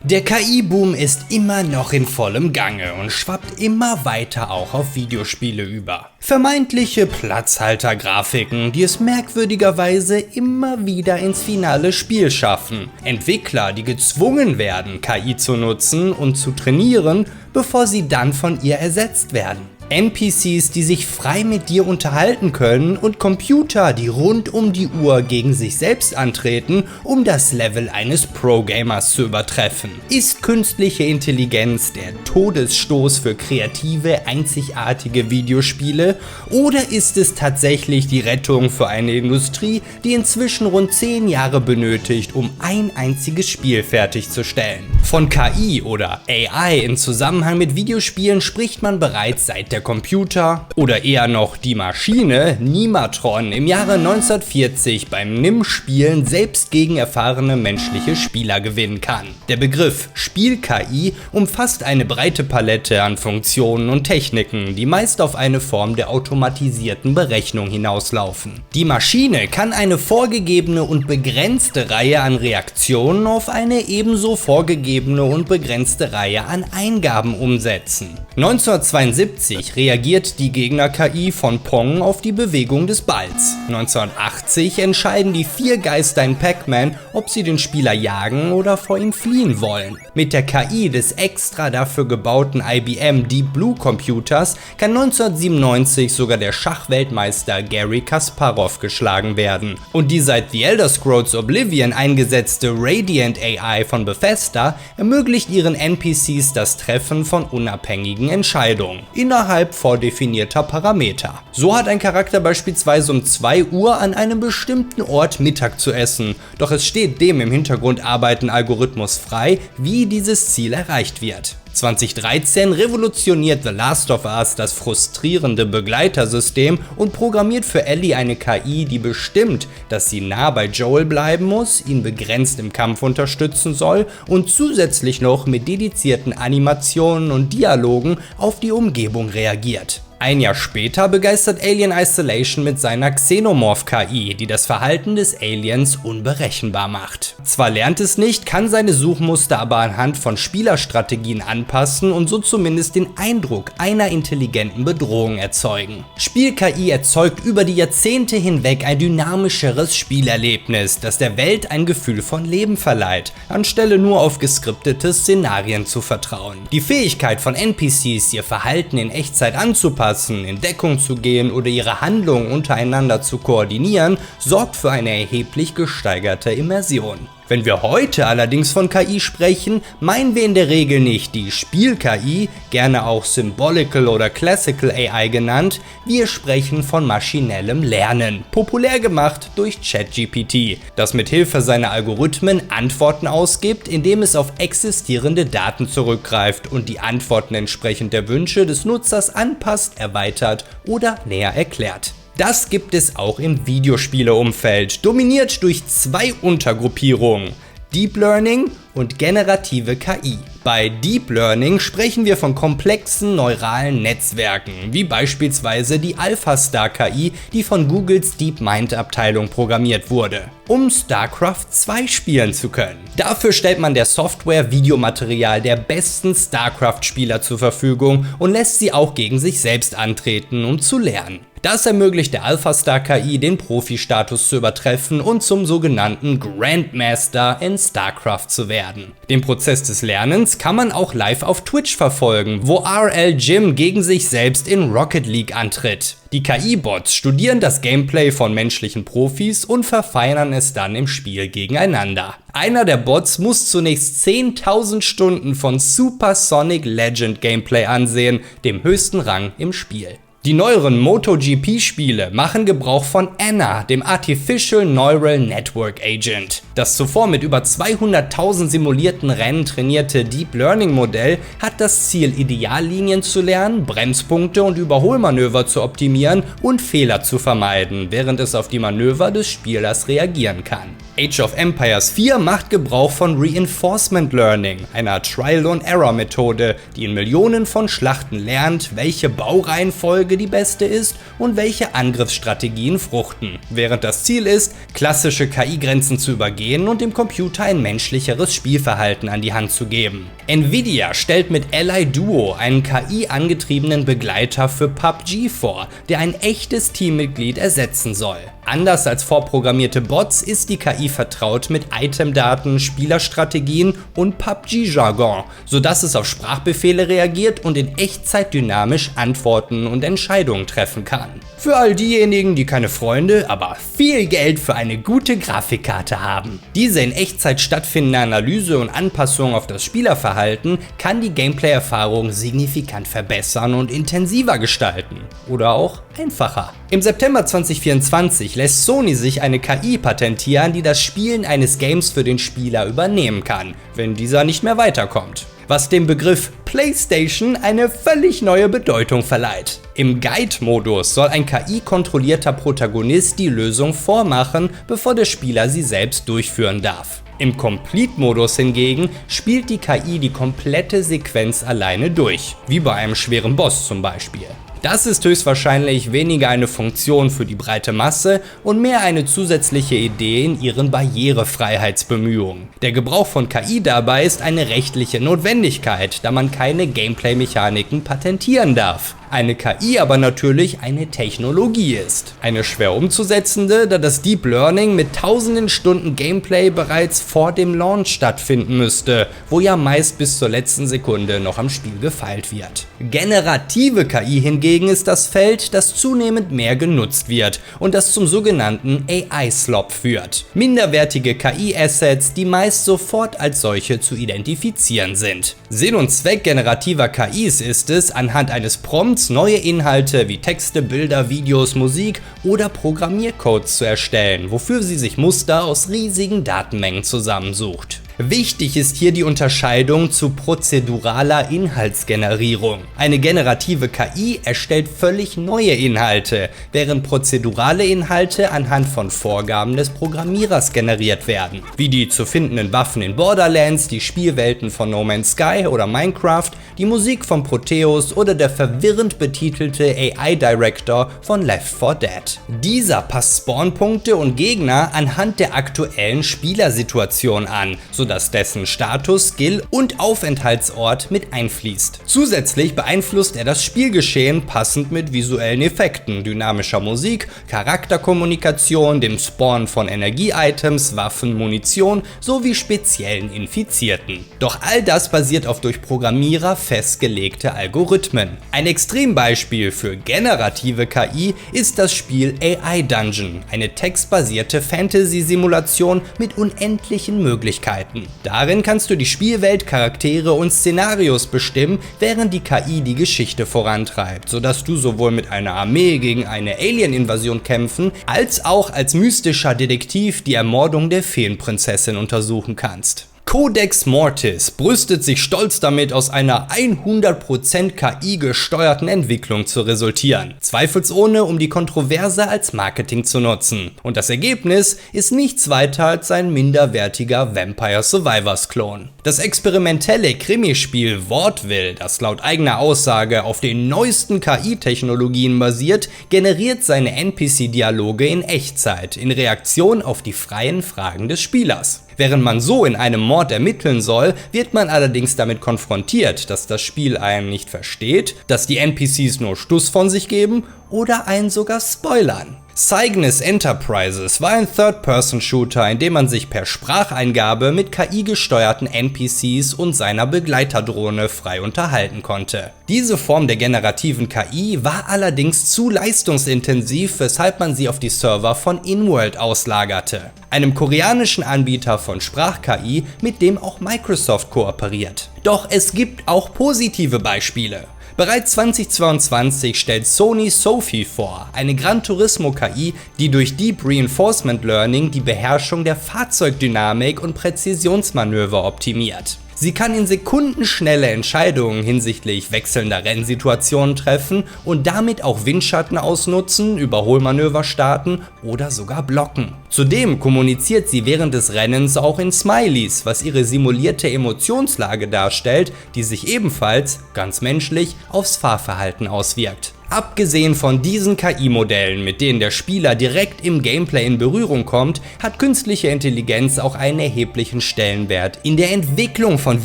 Der KI-Boom ist immer noch in vollem Gange und schwappt immer weiter auch auf Videospiele über. Vermeintliche Platzhalter-Grafiken, die es merkwürdigerweise immer wieder ins finale Spiel schaffen. Entwickler, die gezwungen werden, KI zu nutzen und zu trainieren, bevor sie dann von ihr ersetzt werden. NPCs, die sich frei mit dir unterhalten können und Computer, die rund um die Uhr gegen sich selbst antreten, um das Level eines Pro-Gamers zu übertreffen. Ist künstliche Intelligenz der Todesstoß für kreative, einzigartige Videospiele oder ist es tatsächlich die Rettung für eine Industrie, die inzwischen rund 10 Jahre benötigt, um ein einziges Spiel fertigzustellen? Von KI oder AI in Zusammenhang mit Videospielen spricht man bereits seit der Computer oder eher noch die Maschine Nimatron im Jahre 1940 beim NIM-Spielen selbst gegen erfahrene menschliche Spieler gewinnen kann. Der Begriff Spiel-KI umfasst eine breite Palette an Funktionen und Techniken, die meist auf eine Form der automatisierten Berechnung hinauslaufen. Die Maschine kann eine vorgegebene und begrenzte Reihe an Reaktionen auf eine ebenso vorgegebene und begrenzte Reihe an Eingaben umsetzen. 1972 reagiert die Gegner-KI von Pong auf die Bewegung des Balls. 1980 entscheiden die 4 Geister in Pac-Man, ob sie den Spieler jagen oder vor ihm fliehen wollen. Mit der KI des extra dafür gebauten IBM Deep Blue Computers kann 1997 sogar der Schachweltmeister Garry Kasparov geschlagen werden. Und die seit The Elder Scrolls Oblivion eingesetzte Radiant AI von Bethesda ermöglicht ihren NPCs das Treffen von unabhängigen Entscheidungen innerhalb vordefinierter Parameter. So hat ein Charakter beispielsweise um 2 Uhr an einem bestimmten Ort Mittag zu essen, doch es steht dem im Hintergrund arbeitenden Algorithmus frei, wie dieses Ziel erreicht wird. 2013 revolutioniert The Last of Us das frustrierende Begleitersystem und programmiert für Ellie eine KI, die bestimmt, dass sie nah bei Joel bleiben muss, ihn begrenzt im Kampf unterstützen soll und zusätzlich noch mit dedizierten Animationen und Dialogen auf die Umgebung reagiert. Ein Jahr später begeistert Alien Isolation mit seiner Xenomorph-KI, die das Verhalten des Aliens unberechenbar macht. Zwar lernt es nicht, kann seine Suchmuster aber anhand von Spielerstrategien anpassen und so zumindest den Eindruck einer intelligenten Bedrohung erzeugen. Spiel-KI erzeugt über die Jahrzehnte hinweg ein dynamischeres Spielerlebnis, das der Welt ein Gefühl von Leben verleiht, anstelle nur auf geskriptete Szenarien zu vertrauen. Die Fähigkeit von NPCs, ihr Verhalten in Echtzeit anzupassen, in Deckung zu gehen oder ihre Handlungen untereinander zu koordinieren, sorgt für eine erheblich gesteigerte Immersion. Wenn wir heute allerdings von KI sprechen, meinen wir in der Regel nicht die Spiel-KI, gerne auch Symbolical oder Classical AI genannt, wir sprechen von maschinellem Lernen, populär gemacht durch ChatGPT, das mit Hilfe seiner Algorithmen Antworten ausgibt, indem es auf existierende Daten zurückgreift und die Antworten entsprechend der Wünsche des Nutzers anpasst, erweitert oder näher erklärt. Das gibt es auch im Videospieleumfeld, dominiert durch 2 Untergruppierungen: Deep Learning und generative KI. Bei Deep Learning sprechen wir von komplexen neuralen Netzwerken, wie beispielsweise die AlphaStar KI, die von Googles DeepMind-Abteilung programmiert wurde, um StarCraft 2 spielen zu können. Dafür stellt man der Software Videomaterial der besten StarCraft-Spieler zur Verfügung und lässt sie auch gegen sich selbst antreten, um zu lernen. Das ermöglicht der AlphaStar KI, den Profi-Status zu übertreffen und zum sogenannten Grandmaster in StarCraft zu werden. Den Prozess des Lernens kann man auch live auf Twitch verfolgen, wo RL Jim gegen sich selbst in Rocket League antritt. Die KI-Bots studieren das Gameplay von menschlichen Profis und verfeinern es dann im Spiel gegeneinander. Einer der Bots muss zunächst 10.000 Stunden von Supersonic Legend Gameplay ansehen, dem höchsten Rang im Spiel. Die neueren MotoGP-Spiele machen Gebrauch von Anna, dem Artificial Neural Network Agent. Das zuvor mit über 200.000 simulierten Rennen trainierte Deep Learning Modell hat das Ziel, Ideallinien zu lernen, Bremspunkte und Überholmanöver zu optimieren und Fehler zu vermeiden, während es auf die Manöver des Spielers reagieren kann. Age of Empires 4 macht Gebrauch von Reinforcement Learning, einer Trial-and-Error-Methode, die in Millionen von Schlachten lernt, welche Baureihenfolge Reihenfolge die beste ist und welche Angriffsstrategien fruchten, während das Ziel ist, klassische KI-Grenzen zu übergehen und dem Computer ein menschlicheres Spielverhalten an die Hand zu geben. Nvidia stellt mit Ally Duo einen KI-angetriebenen Begleiter für PUBG vor, der ein echtes Teammitglied ersetzen soll. Anders als vorprogrammierte Bots ist die KI vertraut mit Itemdaten, Spielerstrategien und PUBG-Jargon, sodass es auf Sprachbefehle reagiert und in Echtzeit dynamisch Antworten und Entscheidungen treffen kann. Für all diejenigen, die keine Freunde, aber viel Geld für eine gute Grafikkarte haben. Diese in Echtzeit stattfindende Analyse und Anpassung auf das Spielerverhalten kann die Gameplay-Erfahrung signifikant verbessern und intensiver gestalten. Oder auch einfacher. Im September 2024 lässt Sony sich eine KI patentieren, die das Spielen eines Games für den Spieler übernehmen kann, wenn dieser nicht mehr weiterkommt, was dem Begriff PlayStation eine völlig neue Bedeutung verleiht. Im Guide-Modus soll ein KI-kontrollierter Protagonist die Lösung vormachen, bevor der Spieler sie selbst durchführen darf. Im Complete-Modus hingegen spielt die KI die komplette Sequenz alleine durch, wie bei einem schweren Boss zum Beispiel. Das ist höchstwahrscheinlich weniger eine Funktion für die breite Masse und mehr eine zusätzliche Idee in ihren Barrierefreiheitsbemühungen. Der Gebrauch von KI dabei ist eine rechtliche Notwendigkeit, da man keine Gameplay-Mechaniken patentieren darf. Eine KI aber natürlich eine Technologie ist. Eine schwer umzusetzende, da das Deep Learning mit tausenden Stunden Gameplay bereits vor dem Launch stattfinden müsste, wo ja meist bis zur letzten Sekunde noch am Spiel gefeilt wird. Generative KI hingegen ist das Feld, das zunehmend mehr genutzt wird und das zum sogenannten AI-Slop führt. Minderwertige KI-Assets, die meist sofort als solche zu identifizieren sind. Sinn und Zweck generativer KIs ist es, anhand eines Prompts neue Inhalte wie Texte, Bilder, Videos, Musik oder Programmiercodes zu erstellen, wofür sie sich Muster aus riesigen Datenmengen zusammensucht. Wichtig ist hier die Unterscheidung zu prozeduraler Inhaltsgenerierung. Eine generative KI erstellt völlig neue Inhalte, während prozedurale Inhalte anhand von Vorgaben des Programmierers generiert werden, wie die zu findenden Waffen in Borderlands, die Spielwelten von No Man's Sky oder Minecraft, die Musik von Proteus oder der verwirrend betitelte AI-Director von Left 4 Dead. Dieser passt Spawnpunkte und Gegner anhand der aktuellen Spielersituation an, sodass dessen Status, Skill und Aufenthaltsort mit einfließt. Zusätzlich beeinflusst er das Spielgeschehen passend mit visuellen Effekten, dynamischer Musik, Charakterkommunikation, dem Spawn von Energie-Items, Waffen, Munition sowie speziellen Infizierten. Doch all das basiert auf durch Programmierer festgelegte Algorithmen. Ein Extrembeispiel für generative KI ist das Spiel AI Dungeon, eine textbasierte Fantasy-Simulation mit unendlichen Möglichkeiten. Darin kannst du die Spielwelt, Charaktere und Szenarios bestimmen, während die KI die Geschichte vorantreibt, sodass du sowohl mit einer Armee gegen eine Alien-Invasion kämpfen, als auch als mystischer Detektiv die Ermordung der Feenprinzessin untersuchen kannst. Codex Mortis brüstet sich stolz damit, aus einer 100% KI gesteuerten Entwicklung zu resultieren. Zweifelsohne, um die Kontroverse als Marketing zu nutzen. Und das Ergebnis ist nichts weiter als ein minderwertiger Vampire Survivors Klon. Das experimentelle Krimispiel Wortwill, das laut eigener Aussage auf den neuesten KI-Technologien basiert, generiert seine NPC-Dialoge in Echtzeit, in Reaktion auf die freien Fragen des Spielers. Während man so in einem Mord ermitteln soll, wird man allerdings damit konfrontiert, dass das Spiel einen nicht versteht, dass die NPCs nur Stuss von sich geben oder einen sogar spoilern. Cygnus Enterprises war ein Third-Person-Shooter, in dem man sich per Spracheingabe mit KI-gesteuerten NPCs und seiner Begleiterdrohne frei unterhalten konnte. Diese Form der generativen KI war allerdings zu leistungsintensiv, weshalb man sie auf die Server von InWorld auslagerte, einem koreanischen Anbieter von Sprach-KI, mit dem auch Microsoft kooperiert. Doch es gibt auch positive Beispiele. Bereits 2022 stellt Sony Sophie vor, eine Gran Turismo KI, die durch Deep Reinforcement Learning die Beherrschung der Fahrzeugdynamik und Präzisionsmanöver optimiert. Sie kann in sekundenschnelle Entscheidungen hinsichtlich wechselnder Rennsituationen treffen und damit auch Windschatten ausnutzen, Überholmanöver starten oder sogar blocken. Zudem kommuniziert sie während des Rennens auch in Smileys, was ihre simulierte Emotionslage darstellt, die sich ebenfalls, ganz menschlich, aufs Fahrverhalten auswirkt. Abgesehen von diesen KI-Modellen, mit denen der Spieler direkt im Gameplay in Berührung kommt, hat künstliche Intelligenz auch einen erheblichen Stellenwert in der Entwicklung von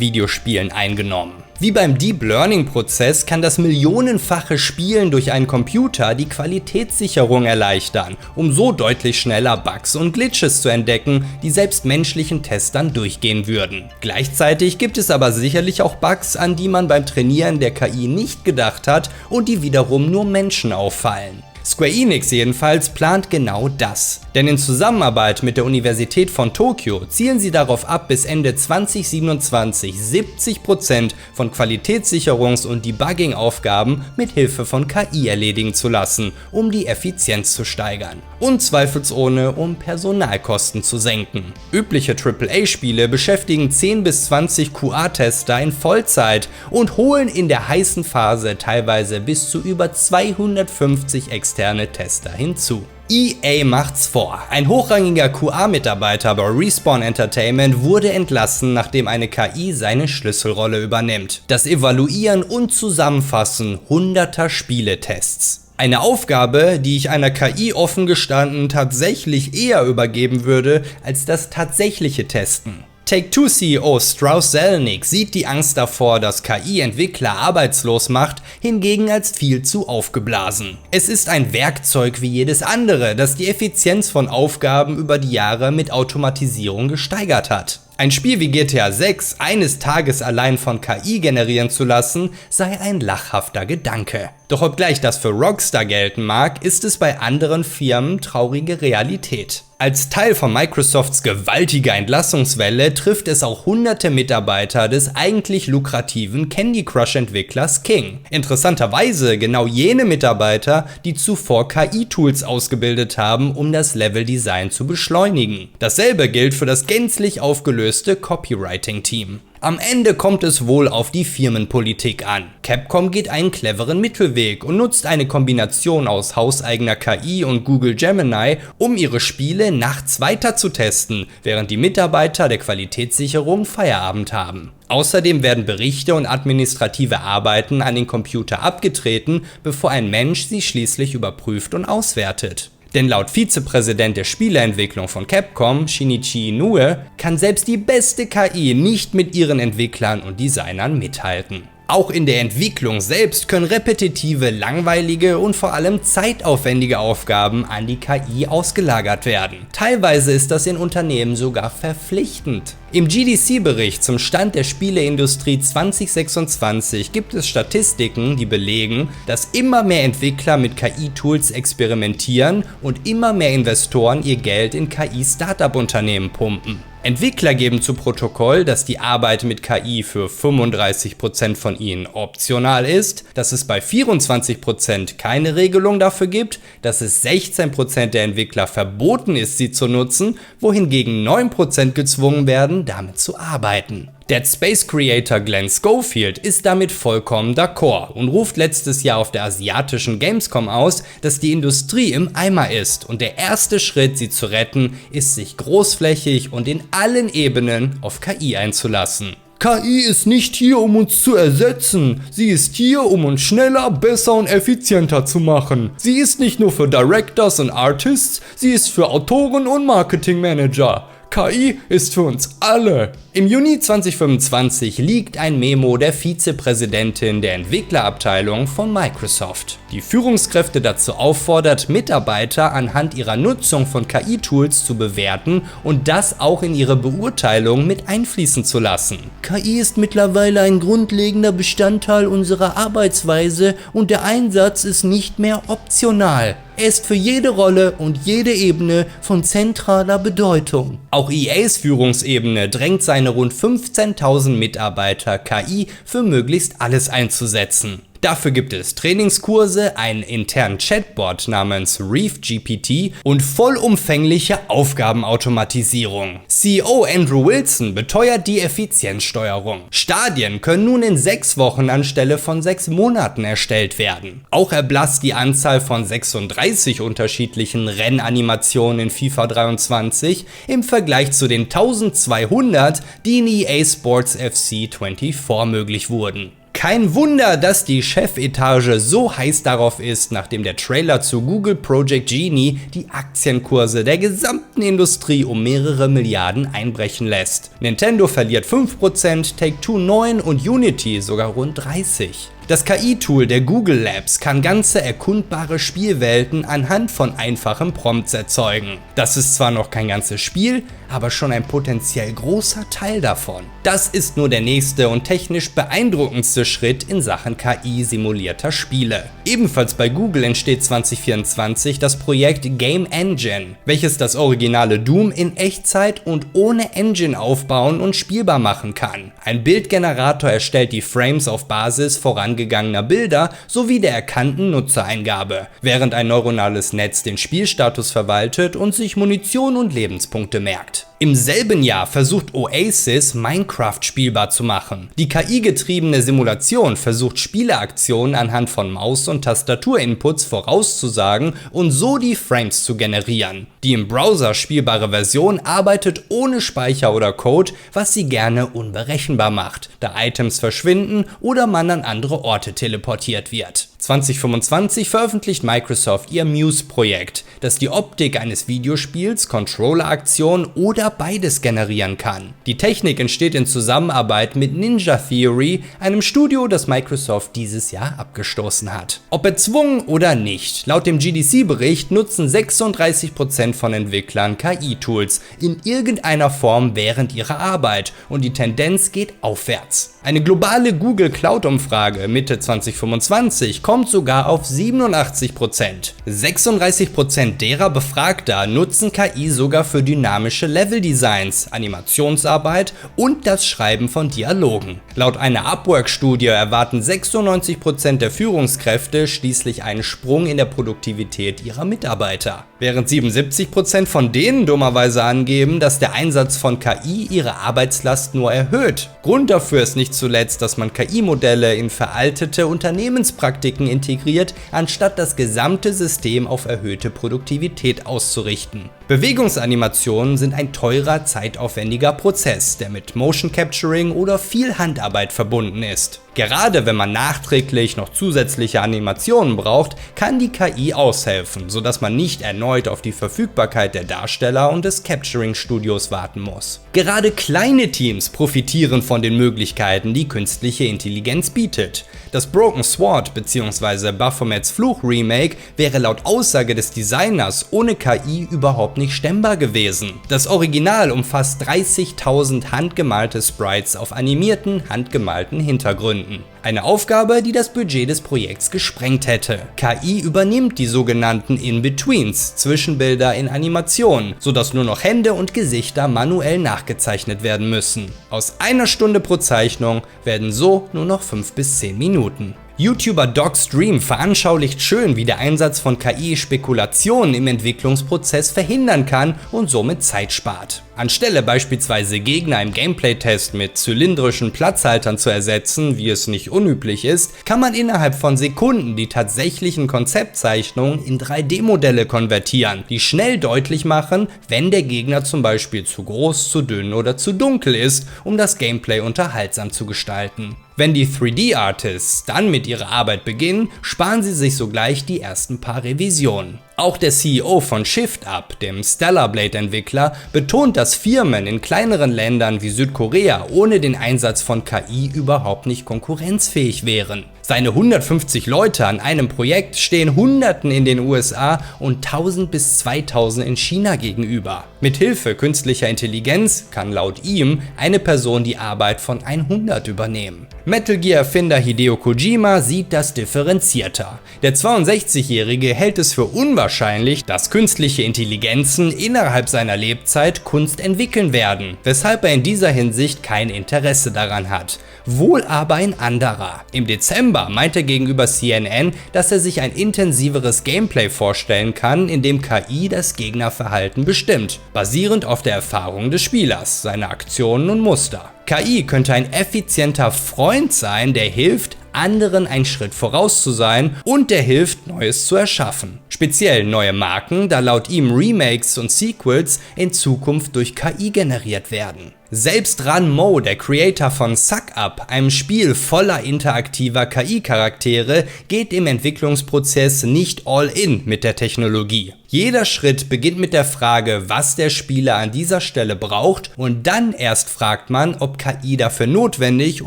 Videospielen eingenommen. Wie beim Deep Learning Prozess kann das millionenfache Spielen durch einen Computer die Qualitätssicherung erleichtern, um so deutlich schneller Bugs und Glitches zu entdecken, die selbst menschlichen Testern durchgehen würden. Gleichzeitig gibt es aber sicherlich auch Bugs, an die man beim Trainieren der KI nicht gedacht hat und die wiederum nur Menschen auffallen. Square Enix jedenfalls plant genau das, denn in Zusammenarbeit mit der Universität von Tokio zielen sie darauf ab, bis Ende 2027 70% von Qualitätssicherungs- und Debugging-Aufgaben mit Hilfe von KI erledigen zu lassen, um die Effizienz zu steigern und zweifelsohne um Personalkosten zu senken. Übliche AAA-Spiele beschäftigen 10 bis 20 QA-Tester in Vollzeit und holen in der heißen Phase teilweise bis zu über 250 externe Tester hinzu. EA macht's vor. Ein hochrangiger QA-Mitarbeiter bei Respawn Entertainment wurde entlassen, nachdem eine KI seine Schlüsselrolle übernimmt: das Evaluieren und Zusammenfassen hunderter Spieletests. Eine Aufgabe, die ich einer KI offen gestanden tatsächlich eher übergeben würde, als das tatsächliche Testen. Take-Two-CEO Strauss Zelnick sieht die Angst davor, dass KI-Entwickler arbeitslos macht, hingegen als viel zu aufgeblasen. Es ist ein Werkzeug wie jedes andere, das die Effizienz von Aufgaben über die Jahre mit Automatisierung gesteigert hat. Ein Spiel wie GTA 6 eines Tages allein von KI generieren zu lassen, sei ein lachhafter Gedanke. Doch obgleich das für Rockstar gelten mag, ist es bei anderen Firmen traurige Realität. Als Teil von Microsofts gewaltiger Entlassungswelle trifft es auch hunderte Mitarbeiter des eigentlich lukrativen Candy Crush-Entwicklers King. Interessanterweise genau jene Mitarbeiter, die zuvor KI-Tools ausgebildet haben, um das Leveldesign zu beschleunigen. Dasselbe gilt für das gänzlich aufgelöste Copywriting-Team. Am Ende kommt es wohl auf die Firmenpolitik an. Capcom geht einen cleveren Mittelweg und nutzt eine Kombination aus hauseigener KI und Google Gemini, um ihre Spiele nachts weiter zu testen, während die Mitarbeiter der Qualitätssicherung Feierabend haben. Außerdem werden Berichte und administrative Arbeiten an den Computer abgetreten, bevor ein Mensch sie schließlich überprüft und auswertet. Denn laut Vizepräsident der Spieleentwicklung von Capcom, Shinichi Inoue, kann selbst die beste KI nicht mit ihren Entwicklern und Designern mithalten. Auch in der Entwicklung selbst können repetitive, langweilige und vor allem zeitaufwendige Aufgaben an die KI ausgelagert werden. Teilweise ist das in Unternehmen sogar verpflichtend. Im GDC-Bericht zum Stand der Spieleindustrie 2026 gibt es Statistiken, die belegen, dass immer mehr Entwickler mit KI-Tools experimentieren und immer mehr Investoren ihr Geld in KI-Startup-Unternehmen pumpen. Entwickler geben zu Protokoll, dass die Arbeit mit KI für 35% von ihnen optional ist, dass es bei 24% keine Regelung dafür gibt, dass es 16% der Entwickler verboten ist, sie zu nutzen, wohingegen 9% gezwungen werden, damit zu arbeiten. Dead Space Creator Glenn Schofield ist damit vollkommen d'accord und ruft letztes Jahr auf der asiatischen Gamescom aus, dass die Industrie im Eimer ist und der erste Schritt, sie zu retten, ist, sich großflächig und in allen Ebenen auf KI einzulassen. KI ist nicht hier, um uns zu ersetzen. Sie ist hier, um uns schneller, besser und effizienter zu machen. Sie ist nicht nur für Directors und Artists, sie ist für Autoren und Marketingmanager. KI ist für uns alle. Im Juni 2025 liegt ein Memo der Vizepräsidentin der Entwicklerabteilung von Microsoft, die Führungskräfte dazu auffordert, Mitarbeiter anhand ihrer Nutzung von KI-Tools zu bewerten und das auch in ihre Beurteilung mit einfließen zu lassen. KI ist mittlerweile ein grundlegender Bestandteil unserer Arbeitsweise und der Einsatz ist nicht mehr optional. Er ist für jede Rolle und jede Ebene von zentraler Bedeutung. Auch EAs Führungsebene drängt seine rund 15.000 Mitarbeiter, KI für möglichst alles einzusetzen. Dafür gibt es Trainingskurse, einen internen Chatbot namens ReefGPT und vollumfängliche Aufgabenautomatisierung. CEO Andrew Wilson beteuert die Effizienzsteuerung. Stadien können nun in 6 Wochen anstelle von 6 Monaten erstellt werden. Auch erblasst die Anzahl von 36 unterschiedlichen Rennanimationen in FIFA 23 im Vergleich zu den 1200, die in EA Sports FC 24 möglich wurden. Kein Wunder, dass die Chefetage so heiß darauf ist, nachdem der Trailer zu Google Project Genie die Aktienkurse der gesamten Industrie um mehrere Milliarden einbrechen lässt. Nintendo verliert 5%, Take-Two 9% und Unity sogar rund 30%. Das KI-Tool der Google Labs kann ganze erkundbare Spielwelten anhand von einfachen Prompts erzeugen. Das ist zwar noch kein ganzes Spiel, aber schon ein potenziell großer Teil davon. Das ist nur der nächste und technisch beeindruckendste Schritt in Sachen KI-simulierter Spiele. Ebenfalls bei Google entsteht 2024 das Projekt Game Engine, welches das originale Doom in Echtzeit und ohne Engine aufbauen und spielbar machen kann. Ein Bildgenerator erstellt die Frames auf Basis vorangegangener Bilder sowie der erkannten Nutzereingabe, während ein neuronales Netz den Spielstatus verwaltet und sich Munition und Lebenspunkte merkt. Im selben Jahr versucht Oasis Minecraft spielbar zu machen. Die KI-getriebene Simulation versucht Spieleaktionen anhand von Maus- und Tastaturinputs vorauszusagen und so die Frames zu generieren. Die im Browser spielbare Version arbeitet ohne Speicher oder Code, was sie gerne unberechenbar macht, da Items verschwinden oder man an andere Orte teleportiert wird. 2025 veröffentlicht Microsoft ihr Muse-Projekt, das die Optik eines Videospiels, Controller-Aktionen oder beides generieren kann. Die Technik entsteht in Zusammenarbeit mit Ninja Theory, einem Studio, das Microsoft dieses Jahr abgestoßen hat. Ob erzwungen oder nicht, laut dem GDC-Bericht nutzen 36% von Entwicklern KI-Tools in irgendeiner Form während ihrer Arbeit und die Tendenz geht aufwärts. Eine globale Google Cloud-Umfrage Mitte 2025 kommt sogar auf 87%. 36% derer Befragter nutzen KI sogar für dynamische Leveldesigns, Animationsarbeit und das Schreiben von Dialogen. Laut einer Upwork-Studie erwarten 96% der Führungskräfte schließlich einen Sprung in der Produktivität ihrer Mitarbeiter, während 77% von denen dummerweise angeben, dass der Einsatz von KI ihre Arbeitslast nur erhöht. Grund dafür ist nicht zuletzt, dass man KI-Modelle in veraltete Unternehmenspraktiken integriert, anstatt das gesamte System auf erhöhte Produktivität auszurichten. Bewegungsanimationen sind ein teurer, zeitaufwendiger Prozess, der mit Motion Capturing oder viel Handarbeit verbunden ist. Gerade wenn man nachträglich noch zusätzliche Animationen braucht, kann die KI aushelfen, sodass man nicht erneut auf die Verfügbarkeit der Darsteller und des Capturing-Studios warten muss. Gerade kleine Teams profitieren von den Möglichkeiten, die künstliche Intelligenz bietet. Das Broken Sword bzw. Baphomets Fluch Remake wäre laut Aussage des Designers ohne KI überhaupt nicht stemmbar gewesen. Das Original umfasst 30.000 handgemalte Sprites auf animierten, handgemalten Hintergründen. Eine Aufgabe, die das Budget des Projekts gesprengt hätte. KI übernimmt die sogenannten In-Betweens, Zwischenbilder in Animationen, sodass nur noch Hände und Gesichter manuell nachgezeichnet werden müssen. Aus einer Stunde pro Zeichnung werden so nur noch 5 bis 10 Minuten. YouTuber DocStream veranschaulicht schön, wie der Einsatz von KI Spekulationen im Entwicklungsprozess verhindern kann und somit Zeit spart. Anstelle beispielsweise Gegner im Gameplay-Test mit zylindrischen Platzhaltern zu ersetzen, wie es nicht unüblich ist, kann man innerhalb von Sekunden die tatsächlichen Konzeptzeichnungen in 3D-Modelle konvertieren, die schnell deutlich machen, wenn der Gegner zum Beispiel zu groß, zu dünn oder zu dunkel ist, um das Gameplay unterhaltsam zu gestalten. Wenn die 3D-Artists dann mit ihrer Arbeit beginnen, sparen sie sich sogleich die ersten paar Revisionen. Auch der CEO von ShiftUp, dem Stellar Blade-Entwickler, betont, dass Firmen in kleineren Ländern wie Südkorea ohne den Einsatz von KI überhaupt nicht konkurrenzfähig wären. Seine 150 Leute an einem Projekt stehen Hunderten in den USA und 1000 bis 2000 in China gegenüber. Mithilfe künstlicher Intelligenz kann laut ihm eine Person die Arbeit von 100 übernehmen. Metal Gear-Erfinder Hideo Kojima sieht das differenzierter. Der 62-Jährige hält es für unwahrscheinlich, dass künstliche Intelligenzen innerhalb seiner Lebzeit Kunst entwickeln werden, weshalb er in dieser Hinsicht kein Interesse daran hat. Wohl aber ein anderer. Im Dezember meint er gegenüber CNN, dass er sich ein intensiveres Gameplay vorstellen kann, in dem KI das Gegnerverhalten bestimmt, basierend auf der Erfahrung des Spielers, seine Aktionen und Muster. KI könnte ein effizienter Freund sein, der hilft, anderen einen Schritt voraus zu sein und der hilft, Neues zu erschaffen. Speziell neue Marken, da laut ihm Remakes und Sequels in Zukunft durch KI generiert werden. Selbst Ran Mo, der Creator von Suck Up, einem Spiel voller interaktiver KI-Charaktere, geht im Entwicklungsprozess nicht all in mit der Technologie. Jeder Schritt beginnt mit der Frage, was der Spieler an dieser Stelle braucht, und dann erst fragt man, ob KI dafür notwendig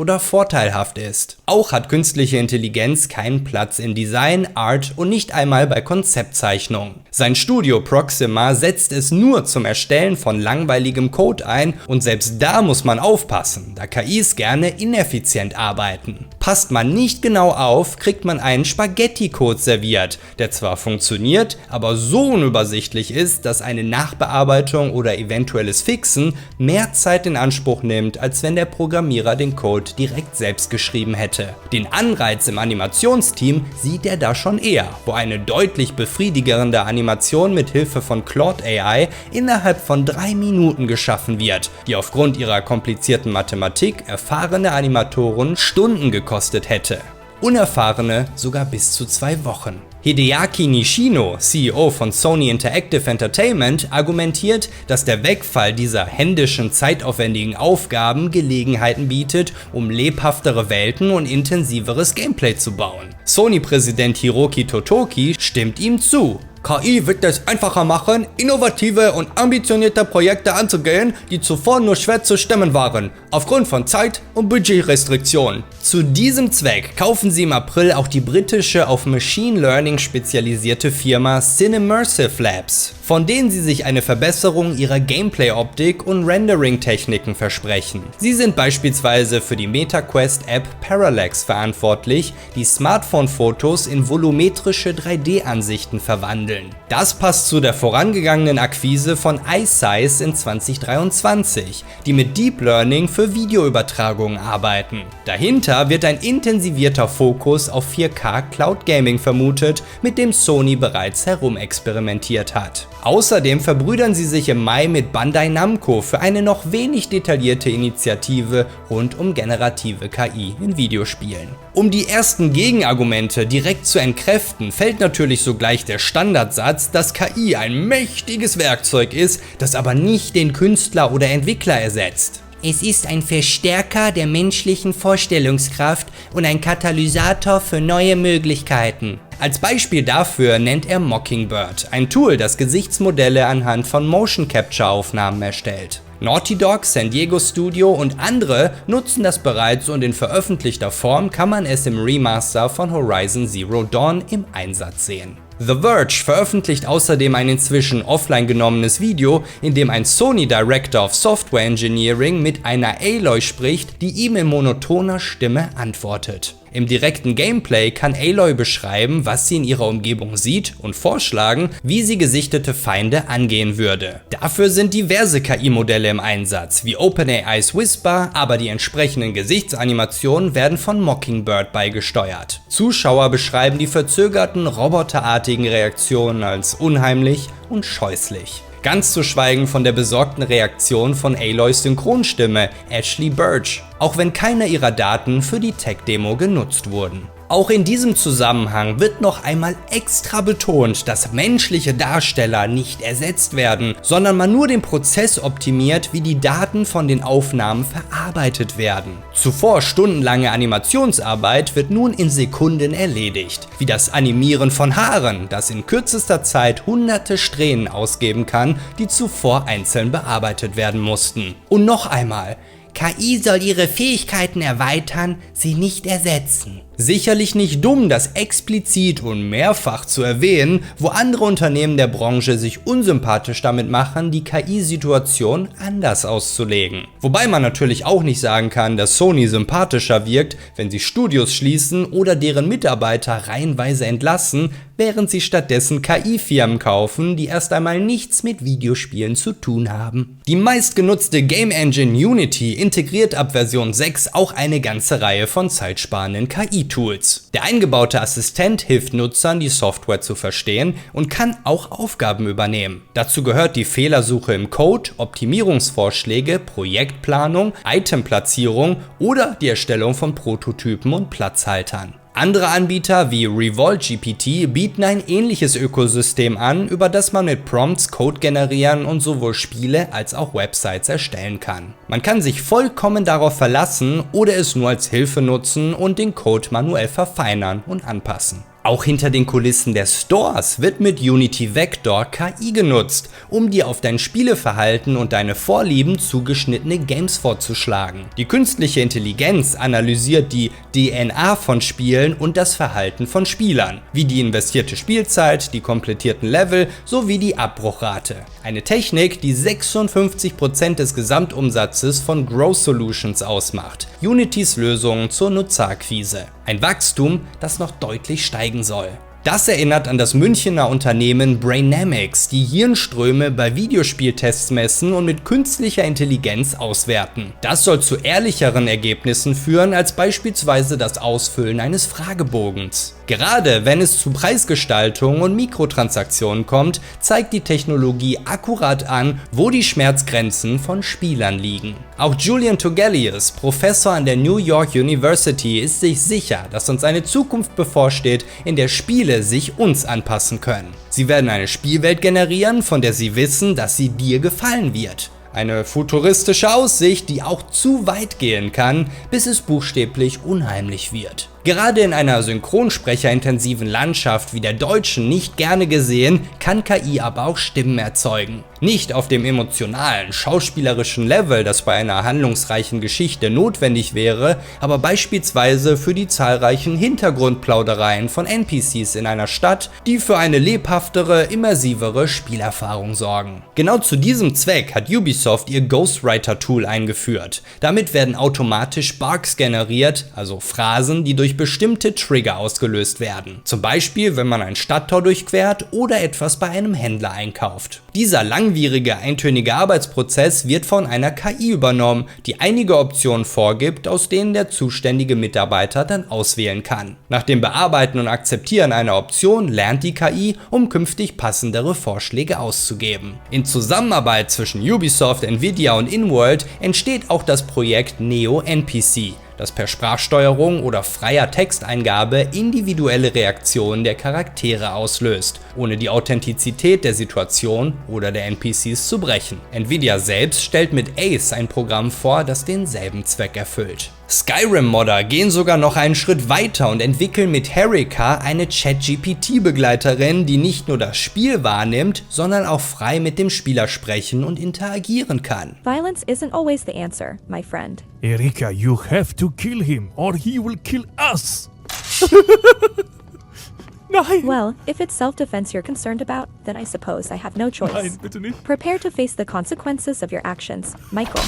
oder vorteilhaft ist. Auch hat künstliche Intelligenz keinen Platz in Design, Art und nicht einmal bei Konzeptzeichnungen. Sein Studio Proxima setzt es nur zum Erstellen von langweiligem Code ein, und selbst da muss man aufpassen, da KIs gerne ineffizient arbeiten. Passt man nicht genau auf, kriegt man einen Spaghetti-Code serviert, der zwar funktioniert, aber so unübersichtlich ist, dass eine Nachbearbeitung oder eventuelles Fixen mehr Zeit in Anspruch nimmt, als wenn der Programmierer den Code direkt selbst geschrieben hätte. Den Anreiz im Animationsteam sieht er da schon eher, wo eine deutlich befriedigerende Animation mit Hilfe von Claude AI innerhalb von 3 Minuten geschaffen wird, die aufgrund ihrer komplizierten Mathematik erfahrene Animatoren Stunden gekostet hätte. Unerfahrene sogar bis zu 2 Wochen. Hideaki Nishino, CEO von Sony Interactive Entertainment, argumentiert, dass der Wegfall dieser händischen, zeitaufwendigen Aufgaben Gelegenheiten bietet, um lebhaftere Welten und intensiveres Gameplay zu bauen. Sony-Präsident Hiroki Totoki stimmt ihm zu. KI wird es einfacher machen, innovative und ambitionierte Projekte anzugehen, die zuvor nur schwer zu stemmen waren, aufgrund von Zeit- und Budgetrestriktionen. Zu diesem Zweck kaufen sie im April auch die britische auf Machine Learning spezialisierte Firma Cinemersive Labs, von denen sie sich eine Verbesserung ihrer Gameplay-Optik und Rendering-Techniken versprechen. Sie sind beispielsweise für die MetaQuest-App Parallax verantwortlich, die Smartphone-Fotos in volumetrische 3D-Ansichten verwandeln. Das passt zu der vorangegangenen Akquise von iSize in 2023, die mit Deep Learning für Videoübertragungen arbeiten. Dahinter wird ein intensivierter Fokus auf 4K Cloud Gaming vermutet, mit dem Sony bereits herumexperimentiert hat. Außerdem verbrüdern sie sich im Mai mit Bandai Namco für eine noch wenig detaillierte Initiative rund um generative KI in Videospielen. Um die ersten Gegenargumente direkt zu entkräften, fällt natürlich sogleich der Standardsatz, dass KI ein mächtiges Werkzeug ist, das aber nicht den Künstler oder Entwickler ersetzt. Es ist ein Verstärker der menschlichen Vorstellungskraft und ein Katalysator für neue Möglichkeiten. Als Beispiel dafür nennt er Mockingbird, ein Tool, das Gesichtsmodelle anhand von Motion Capture Aufnahmen erstellt. Naughty Dog, San Diego Studio und andere nutzen das bereits, und in veröffentlichter Form kann man es im Remaster von Horizon Zero Dawn im Einsatz sehen. The Verge veröffentlicht außerdem ein inzwischen offline genommenes Video, in dem ein Sony Director of Software Engineering mit einer Aloy spricht, die ihm in monotoner Stimme antwortet. Im direkten Gameplay kann Aloy beschreiben, was sie in ihrer Umgebung sieht, und vorschlagen, wie sie gesichtete Feinde angehen würde. Dafür sind diverse KI-Modelle im Einsatz, wie OpenAI's Whisper, aber die entsprechenden Gesichtsanimationen werden von Mockingbird beigesteuert. Zuschauer beschreiben die verzögerten, roboterartigen Reaktionen als unheimlich und scheußlich. Ganz zu schweigen von der besorgten Reaktion von Aloys Synchronstimme Ashley Burch, auch wenn keiner ihrer Daten für die Tech-Demo genutzt wurden. Auch in diesem Zusammenhang wird noch einmal extra betont, dass menschliche Darsteller nicht ersetzt werden, sondern man nur den Prozess optimiert, wie die Daten von den Aufnahmen verarbeitet werden. Zuvor stundenlange Animationsarbeit wird nun in Sekunden erledigt, wie das Animieren von Haaren, das in kürzester Zeit hunderte Strähnen ausgeben kann, die zuvor einzeln bearbeitet werden mussten. Und noch einmal: KI soll ihre Fähigkeiten erweitern, sie nicht ersetzen. Sicherlich nicht dumm, das explizit und mehrfach zu erwähnen, wo andere Unternehmen der Branche sich unsympathisch damit machen, die KI-Situation anders auszulegen. Wobei man natürlich auch nicht sagen kann, dass Sony sympathischer wirkt, wenn sie Studios schließen oder deren Mitarbeiter reihenweise entlassen, während sie stattdessen KI-Firmen kaufen, die erst einmal nichts mit Videospielen zu tun haben. Die meistgenutzte Game Engine Unity integriert ab Version 6 auch eine ganze Reihe von zeitsparenden KI-Tools. Der eingebaute Assistent hilft Nutzern, die Software zu verstehen, und kann auch Aufgaben übernehmen. Dazu gehört die Fehlersuche im Code, Optimierungsvorschläge, Projektplanung, Itemplatzierung oder die Erstellung von Prototypen und Platzhaltern. Andere Anbieter wie RevoltGPT bieten ein ähnliches Ökosystem an, über das man mit Prompts Code generieren und sowohl Spiele als auch Websites erstellen kann. Man kann sich vollkommen darauf verlassen oder es nur als Hilfe nutzen und den Code manuell verfeinern und anpassen. Auch hinter den Kulissen der Stores wird mit Unity Vector KI genutzt, um dir auf dein Spieleverhalten und deine Vorlieben zugeschnittene Games vorzuschlagen. Die künstliche Intelligenz analysiert die DNA von Spielen und das Verhalten von Spielern, wie die investierte Spielzeit, die komplettierten Level sowie die Abbruchrate. Eine Technik, die 56% des Gesamtumsatzes von Grow Solutions ausmacht, Unitys Lösung zur Nutzerakquise. Ein Wachstum, das noch deutlich steigen soll. Das erinnert an das Münchener Unternehmen Brainamics, die Hirnströme bei Videospieltests messen und mit künstlicher Intelligenz auswerten. Das soll zu ehrlicheren Ergebnissen führen als beispielsweise das Ausfüllen eines Fragebogens. Gerade wenn es zu Preisgestaltung und Mikrotransaktionen kommt, zeigt die Technologie akkurat an, wo die Schmerzgrenzen von Spielern liegen. Auch Julian Togelius, Professor an der New York University, ist sich sicher, dass uns eine Zukunft bevorsteht, in der Spiele sich uns anpassen können. Sie werden eine Spielwelt generieren, von der sie wissen, dass sie dir gefallen wird. Eine futuristische Aussicht, die auch zu weit gehen kann, bis es buchstäblich unheimlich wird. Gerade in einer synchronsprecherintensiven Landschaft wie der deutschen nicht gerne gesehen, kann KI aber auch Stimmen erzeugen. Nicht auf dem emotionalen, schauspielerischen Level, das bei einer handlungsreichen Geschichte notwendig wäre, aber beispielsweise für die zahlreichen Hintergrundplaudereien von NPCs in einer Stadt, die für eine lebhaftere, immersivere Spielerfahrung sorgen. Genau zu diesem Zweck hat Ubisoft ihr Ghostwriter-Tool eingeführt. Damit werden automatisch Barks generiert, also Phrasen, die durch bestimmte Trigger ausgelöst werden. Zum Beispiel, wenn man ein Stadttor durchquert oder etwas bei einem Händler einkauft. Dieser langwierige, eintönige Arbeitsprozess wird von einer KI übernommen, die einige Optionen vorgibt, aus denen der zuständige Mitarbeiter dann auswählen kann. Nach dem Bearbeiten und Akzeptieren einer Option lernt die KI, um künftig passendere Vorschläge auszugeben. In Zusammenarbeit zwischen Ubisoft, Nvidia und InWorld entsteht auch das Projekt Neo NPC, das per Sprachsteuerung oder freier Texteingabe individuelle Reaktionen der Charaktere auslöst, ohne die Authentizität der Situation oder der NPCs zu brechen. Nvidia selbst stellt mit Ace ein Programm vor, das denselben Zweck erfüllt. Skyrim-Modder gehen sogar noch einen Schritt weiter und entwickeln mit Herika eine ChatGPT-Begleiterin, die nicht nur das Spiel wahrnimmt, sondern auch frei mit dem Spieler sprechen und interagieren kann. Violence isn't always the answer, my friend. Erika, you have to kill him or he will kill us. Nein! Well, if it's self-defense you're concerned about, then I suppose I have no choice. Nein, bitte nicht. Prepare to face the consequences of your actions, Michael.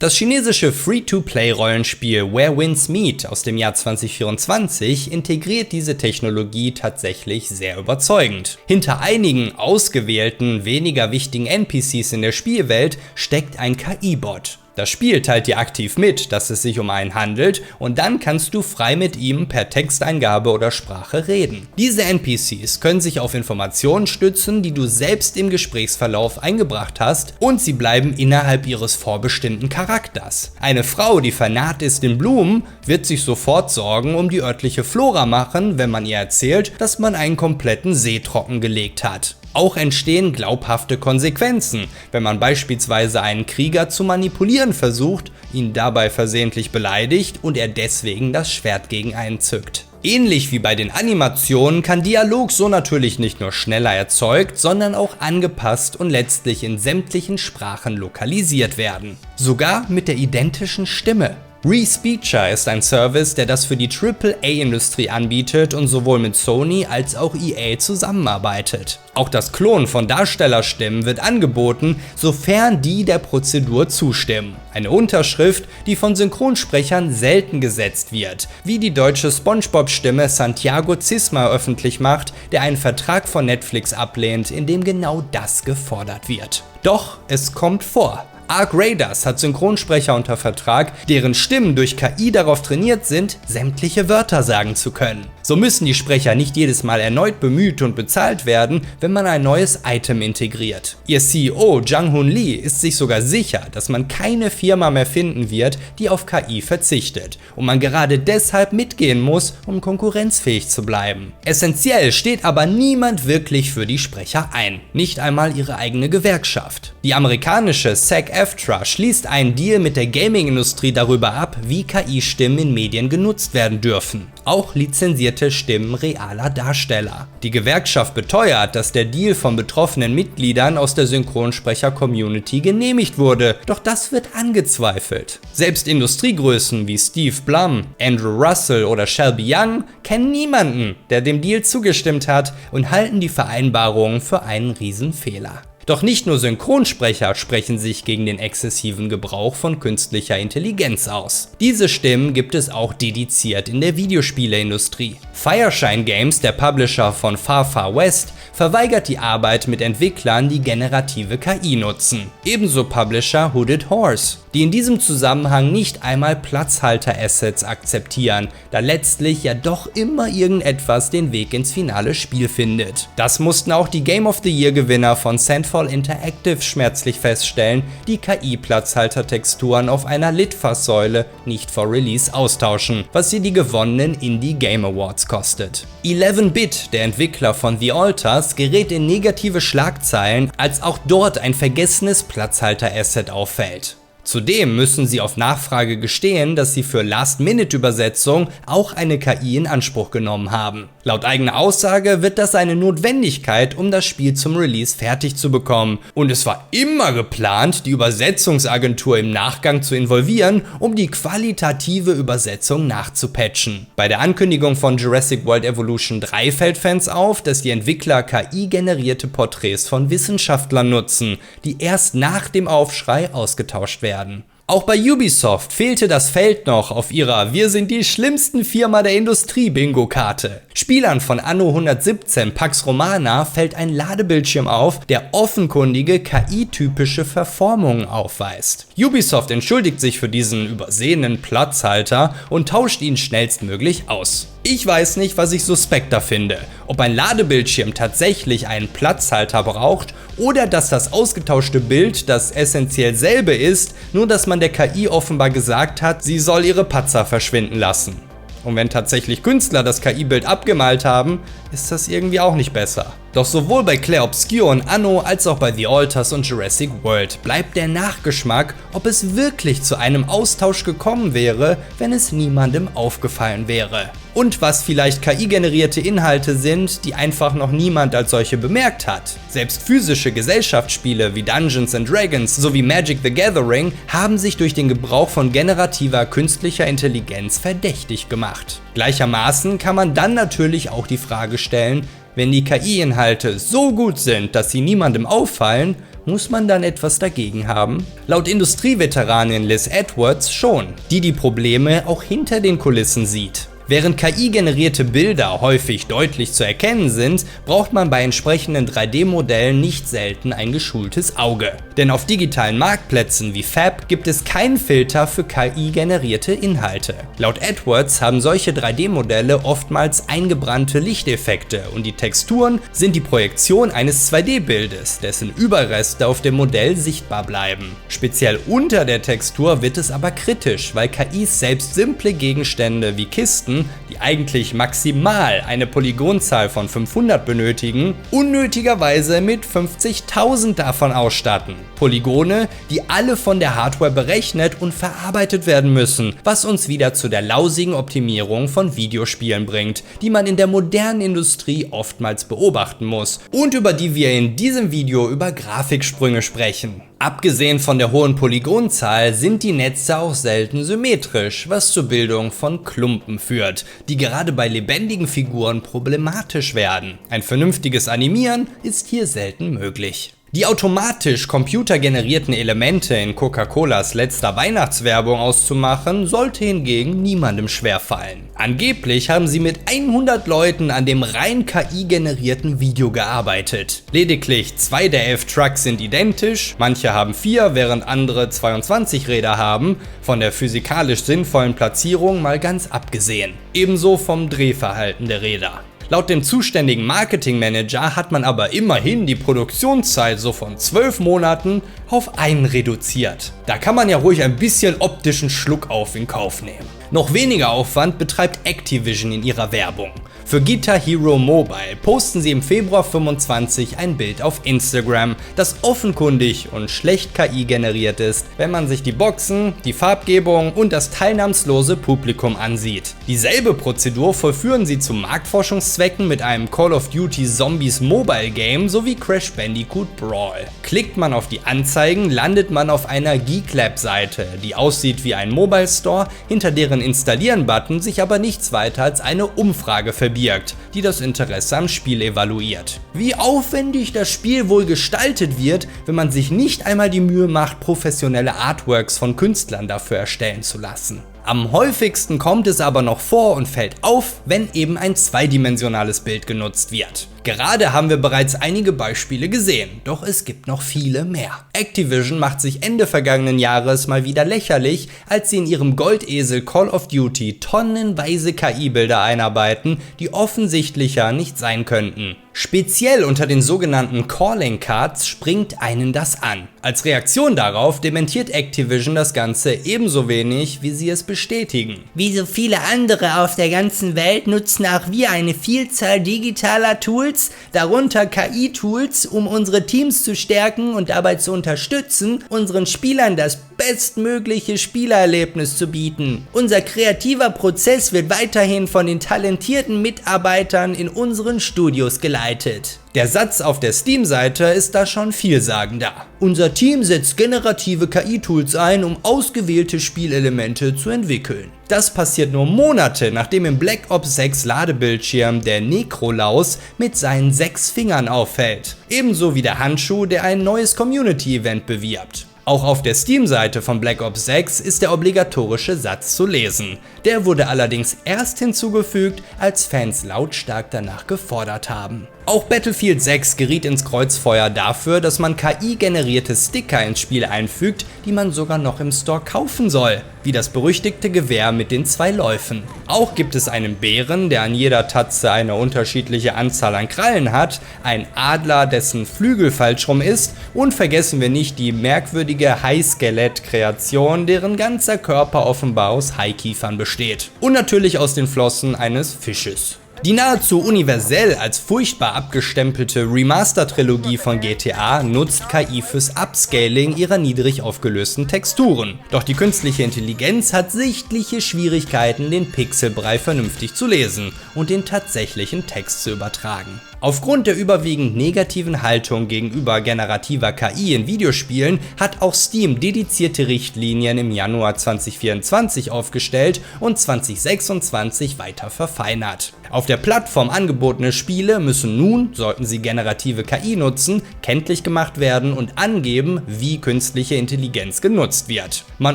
Das chinesische Free-to-Play-Rollenspiel Where Winds Meet aus dem Jahr 2024 integriert diese Technologie tatsächlich sehr überzeugend. Hinter einigen ausgewählten, weniger wichtigen NPCs in der Spielwelt steckt ein KI-Bot. Das Spiel teilt dir aktiv mit, dass es sich um einen handelt, und dann kannst du frei mit ihm per Texteingabe oder Sprache reden. Diese NPCs können sich auf Informationen stützen, die du selbst im Gesprächsverlauf eingebracht hast, und sie bleiben innerhalb ihres vorbestimmten Charakters. Eine Frau, die vernarrt ist in Blumen, wird sich sofort Sorgen um die örtliche Flora machen, wenn man ihr erzählt, dass man einen kompletten See trockengelegt hat. Auch entstehen glaubhafte Konsequenzen, wenn man beispielsweise einen Krieger zu manipulieren versucht, ihn dabei versehentlich beleidigt und er deswegen das Schwert gegen einen zückt. Ähnlich wie bei den Animationen kann Dialog so natürlich nicht nur schneller erzeugt, sondern auch angepasst und letztlich in sämtlichen Sprachen lokalisiert werden. Sogar mit der identischen Stimme. Respeecher ist ein Service, der das für die AAA-Industrie anbietet und sowohl mit Sony als auch EA zusammenarbeitet. Auch das Klonen von Darstellerstimmen wird angeboten, sofern die der Prozedur zustimmen. Eine Unterschrift, die von Synchronsprechern selten gesetzt wird, wie die deutsche SpongeBob-Stimme Santiago Zisma öffentlich macht, der einen Vertrag von Netflix ablehnt, in dem genau das gefordert wird. Doch es kommt vor. Arc Raiders hat Synchronsprecher unter Vertrag, deren Stimmen durch KI darauf trainiert sind, sämtliche Wörter sagen zu können. So müssen die Sprecher nicht jedes Mal erneut bemüht und bezahlt werden, wenn man ein neues Item integriert. Ihr CEO Jang-Hoon Lee ist sich sogar sicher, dass man keine Firma mehr finden wird, die auf KI verzichtet und man gerade deshalb mitgehen muss, um konkurrenzfähig zu bleiben. Essentiell steht aber niemand wirklich für die Sprecher ein, nicht einmal ihre eigene Gewerkschaft. Die amerikanische SAG-AFTRA schließt einen Deal mit der Gaming-Industrie darüber ab, wie KI-Stimmen in Medien genutzt werden dürfen. Auch lizenzierte Stimmen realer Darsteller. Die Gewerkschaft beteuert, dass der Deal von betroffenen Mitgliedern aus der Synchronsprecher-Community genehmigt wurde, doch das wird angezweifelt. Selbst Industriegrößen wie Steve Blum, Andrew Russell oder Shelby Young kennen niemanden, der dem Deal zugestimmt hat und halten die Vereinbarung für einen Riesenfehler. Doch nicht nur Synchronsprecher sprechen sich gegen den exzessiven Gebrauch von künstlicher Intelligenz aus. Diese Stimmen gibt es auch dediziert in der Videospieleindustrie. Fireshine Games, der Publisher von Far Far West, verweigert die Arbeit mit Entwicklern, die generative KI nutzen. Ebenso Publisher Hooded Horse, die in diesem Zusammenhang nicht einmal Platzhalter-Assets akzeptieren, da letztlich ja doch immer irgendetwas den Weg ins finale Spiel findet. Das mussten auch die Game of the Year Gewinner von Sandfall Interactive schmerzlich feststellen, die KI-Platzhalter-Texturen auf einer Litfaßsäule nicht vor Release austauschen, was sie die gewonnenen Indie Game Awards kostet. 11-Bit, der Entwickler von The Alters, gerät in negative Schlagzeilen, als auch dort ein vergessenes Platzhalter-Asset auffällt. Zudem müssen sie auf Nachfrage gestehen, dass sie für Last-Minute-Übersetzung auch eine KI in Anspruch genommen haben. Laut eigener Aussage wird das eine Notwendigkeit, um das Spiel zum Release fertig zu bekommen. Und es war immer geplant, die Übersetzungsagentur im Nachgang zu involvieren, um die qualitative Übersetzung nachzupatchen. Bei der Ankündigung von Jurassic World Evolution 3 fällt Fans auf, dass die Entwickler KI-generierte Porträts von Wissenschaftlern nutzen, die erst nach dem Aufschrei ausgetauscht werden. Auch bei Ubisoft fehlte das Feld noch auf ihrer "Wir sind die schlimmsten Firma der Industrie" Bingo-Karte. Spielern von Anno 117 Pax Romana fällt ein Ladebildschirm auf, der offenkundige KI-typische Verformungen aufweist. Ubisoft entschuldigt sich für diesen übersehenen Platzhalter und tauscht ihn schnellstmöglich aus. Ich weiß nicht, was ich suspekter finde, ob ein Ladebildschirm tatsächlich einen Platzhalter braucht oder dass das ausgetauschte Bild das essentiell selbe ist, nur dass man der KI offenbar gesagt hat, sie soll ihre Patzer verschwinden lassen. Und wenn tatsächlich Künstler das KI-Bild abgemalt haben, ist das irgendwie auch nicht besser. Doch sowohl bei Clair Obscur und Anno als auch bei The Alters und Jurassic World bleibt der Nachgeschmack, ob es wirklich zu einem Austausch gekommen wäre, wenn es niemandem aufgefallen wäre. Und was vielleicht KI-generierte Inhalte sind, die einfach noch niemand als solche bemerkt hat. Selbst physische Gesellschaftsspiele wie Dungeons & Dragons sowie Magic the Gathering haben sich durch den Gebrauch von generativer künstlicher Intelligenz verdächtig gemacht. Gleichermaßen kann man dann natürlich auch die Frage stellen, wenn die KI-Inhalte so gut sind, dass sie niemandem auffallen, muss man dann etwas dagegen haben? Laut Industrieveteranin Liz Edwards schon, die Probleme auch hinter den Kulissen sieht. Während KI-generierte Bilder häufig deutlich zu erkennen sind, braucht man bei entsprechenden 3D-Modellen nicht selten ein geschultes Auge. Denn auf digitalen Marktplätzen wie Fab gibt es keinen Filter für KI-generierte Inhalte. Laut Edwards haben solche 3D-Modelle oftmals eingebrannte Lichteffekte und die Texturen sind die Projektion eines 2D-Bildes, dessen Überreste auf dem Modell sichtbar bleiben. Speziell unter der Textur wird es aber kritisch, weil KIs selbst simple Gegenstände wie Kisten, die eigentlich maximal eine Polygonzahl von 500 benötigen, unnötigerweise mit 50.000 davon ausstatten. Polygone, die alle von der Hardware berechnet und verarbeitet werden müssen, was uns wieder zu der lausigen Optimierung von Videospielen bringt, die man in der modernen Industrie oftmals beobachten muss und über die wir in diesem Video über Grafiksprünge sprechen. Abgesehen von der hohen Polygonzahl sind die Netze auch selten symmetrisch, was zur Bildung von Klumpen führt, die gerade bei lebendigen Figuren problematisch werden. Ein vernünftiges Animieren ist hier selten möglich. Die automatisch computergenerierten Elemente in Coca-Colas letzter Weihnachtswerbung auszumachen, sollte hingegen niemandem schwerfallen. Angeblich haben sie mit 100 Leuten an dem rein KI-generierten Video gearbeitet. Lediglich 2 der 11 Trucks sind identisch, manche haben 4, während andere 22 Räder haben, von der physikalisch sinnvollen Platzierung mal ganz abgesehen. Ebenso vom Drehverhalten der Räder. Laut dem zuständigen Marketingmanager hat man aber immerhin die Produktionszeit so von 12 Monaten auf 1 reduziert. Da kann man ja ruhig ein bisschen optischen Schluck auf in Kauf nehmen. Noch weniger Aufwand betreibt Activision in ihrer Werbung. Für Guitar Hero Mobile posten sie im Februar 25 ein Bild auf Instagram, das offenkundig und schlecht KI generiert ist, wenn man sich die Boxen, die Farbgebung und das teilnahmslose Publikum ansieht. Dieselbe Prozedur vollführen sie zu Marktforschungszwecken mit einem Call of Duty Zombies Mobile Game sowie Crash Bandicoot Brawl. Klickt man auf die Anzeigen, landet man auf einer Geek Lab Seite, die aussieht wie ein Mobile Store, hinter deren Installieren-Button sich aber nichts weiter als eine Umfrage verbirgt, die das Interesse am Spiel evaluiert. Wie aufwendig das Spiel wohl gestaltet wird, wenn man sich nicht einmal die Mühe macht, professionelle Artworks von Künstlern dafür erstellen zu lassen. Am häufigsten kommt es aber noch vor und fällt auf, wenn eben ein zweidimensionales Bild genutzt wird. Gerade haben wir bereits einige Beispiele gesehen, doch es gibt noch viele mehr. Activision macht sich Ende vergangenen Jahres mal wieder lächerlich, als sie in ihrem Goldesel Call of Duty tonnenweise KI-Bilder einarbeiten, die offensichtlicher nicht sein könnten. Speziell unter den sogenannten Calling Cards springt einen das an. Als Reaktion darauf dementiert Activision das Ganze ebenso wenig, wie sie es bestätigen. Wie so viele andere auf der ganzen Welt nutzen auch wir eine Vielzahl digitaler Tools, darunter KI-Tools, um unsere Teams zu stärken und dabei zu unterstützen, unseren Spielern das bestmögliche Spielerlebnis zu bieten. Unser kreativer Prozess wird weiterhin von den talentierten Mitarbeitern in unseren Studios geleitet. Der Satz auf der Steam-Seite ist da schon vielsagender. Unser Team setzt generative KI-Tools ein, um ausgewählte Spielelemente zu entwickeln. Das passiert nur Monate, nachdem im Black Ops 6 Ladebildschirm der Necrolaus mit seinen 6 Fingern auffällt. Ebenso wie der Handschuh, der ein neues Community-Event bewirbt. Auch auf der Steam-Seite von Black Ops 6 ist der obligatorische Satz zu lesen. Der wurde allerdings erst hinzugefügt, als Fans lautstark danach gefordert haben. Auch Battlefield 6 geriet ins Kreuzfeuer dafür, dass man KI-generierte Sticker ins Spiel einfügt, die man sogar noch im Store kaufen soll, wie das berüchtigte Gewehr mit den 2 Läufen. Auch gibt es einen Bären, der an jeder Tatze eine unterschiedliche Anzahl an Krallen hat, ein Adler, dessen Flügel falsch rum ist, und vergessen wir nicht die merkwürdige Hai-Skelett-Kreation, deren ganzer Körper offenbar aus Haikiefern besteht. Und natürlich aus den Flossen eines Fisches. Die nahezu universell als furchtbar abgestempelte Remaster-Trilogie von GTA nutzt KI fürs Upscaling ihrer niedrig aufgelösten Texturen. Doch die künstliche Intelligenz hat sichtliche Schwierigkeiten, den Pixelbrei vernünftig zu lesen und den tatsächlichen Text zu übertragen. Aufgrund der überwiegend negativen Haltung gegenüber generativer KI in Videospielen hat auch Steam dedizierte Richtlinien im Januar 2024 aufgestellt und 2026 weiter verfeinert. Auf der Plattform angebotene Spiele müssen nun, sollten sie generative KI nutzen, kenntlich gemacht werden und angeben, wie künstliche Intelligenz genutzt wird. Man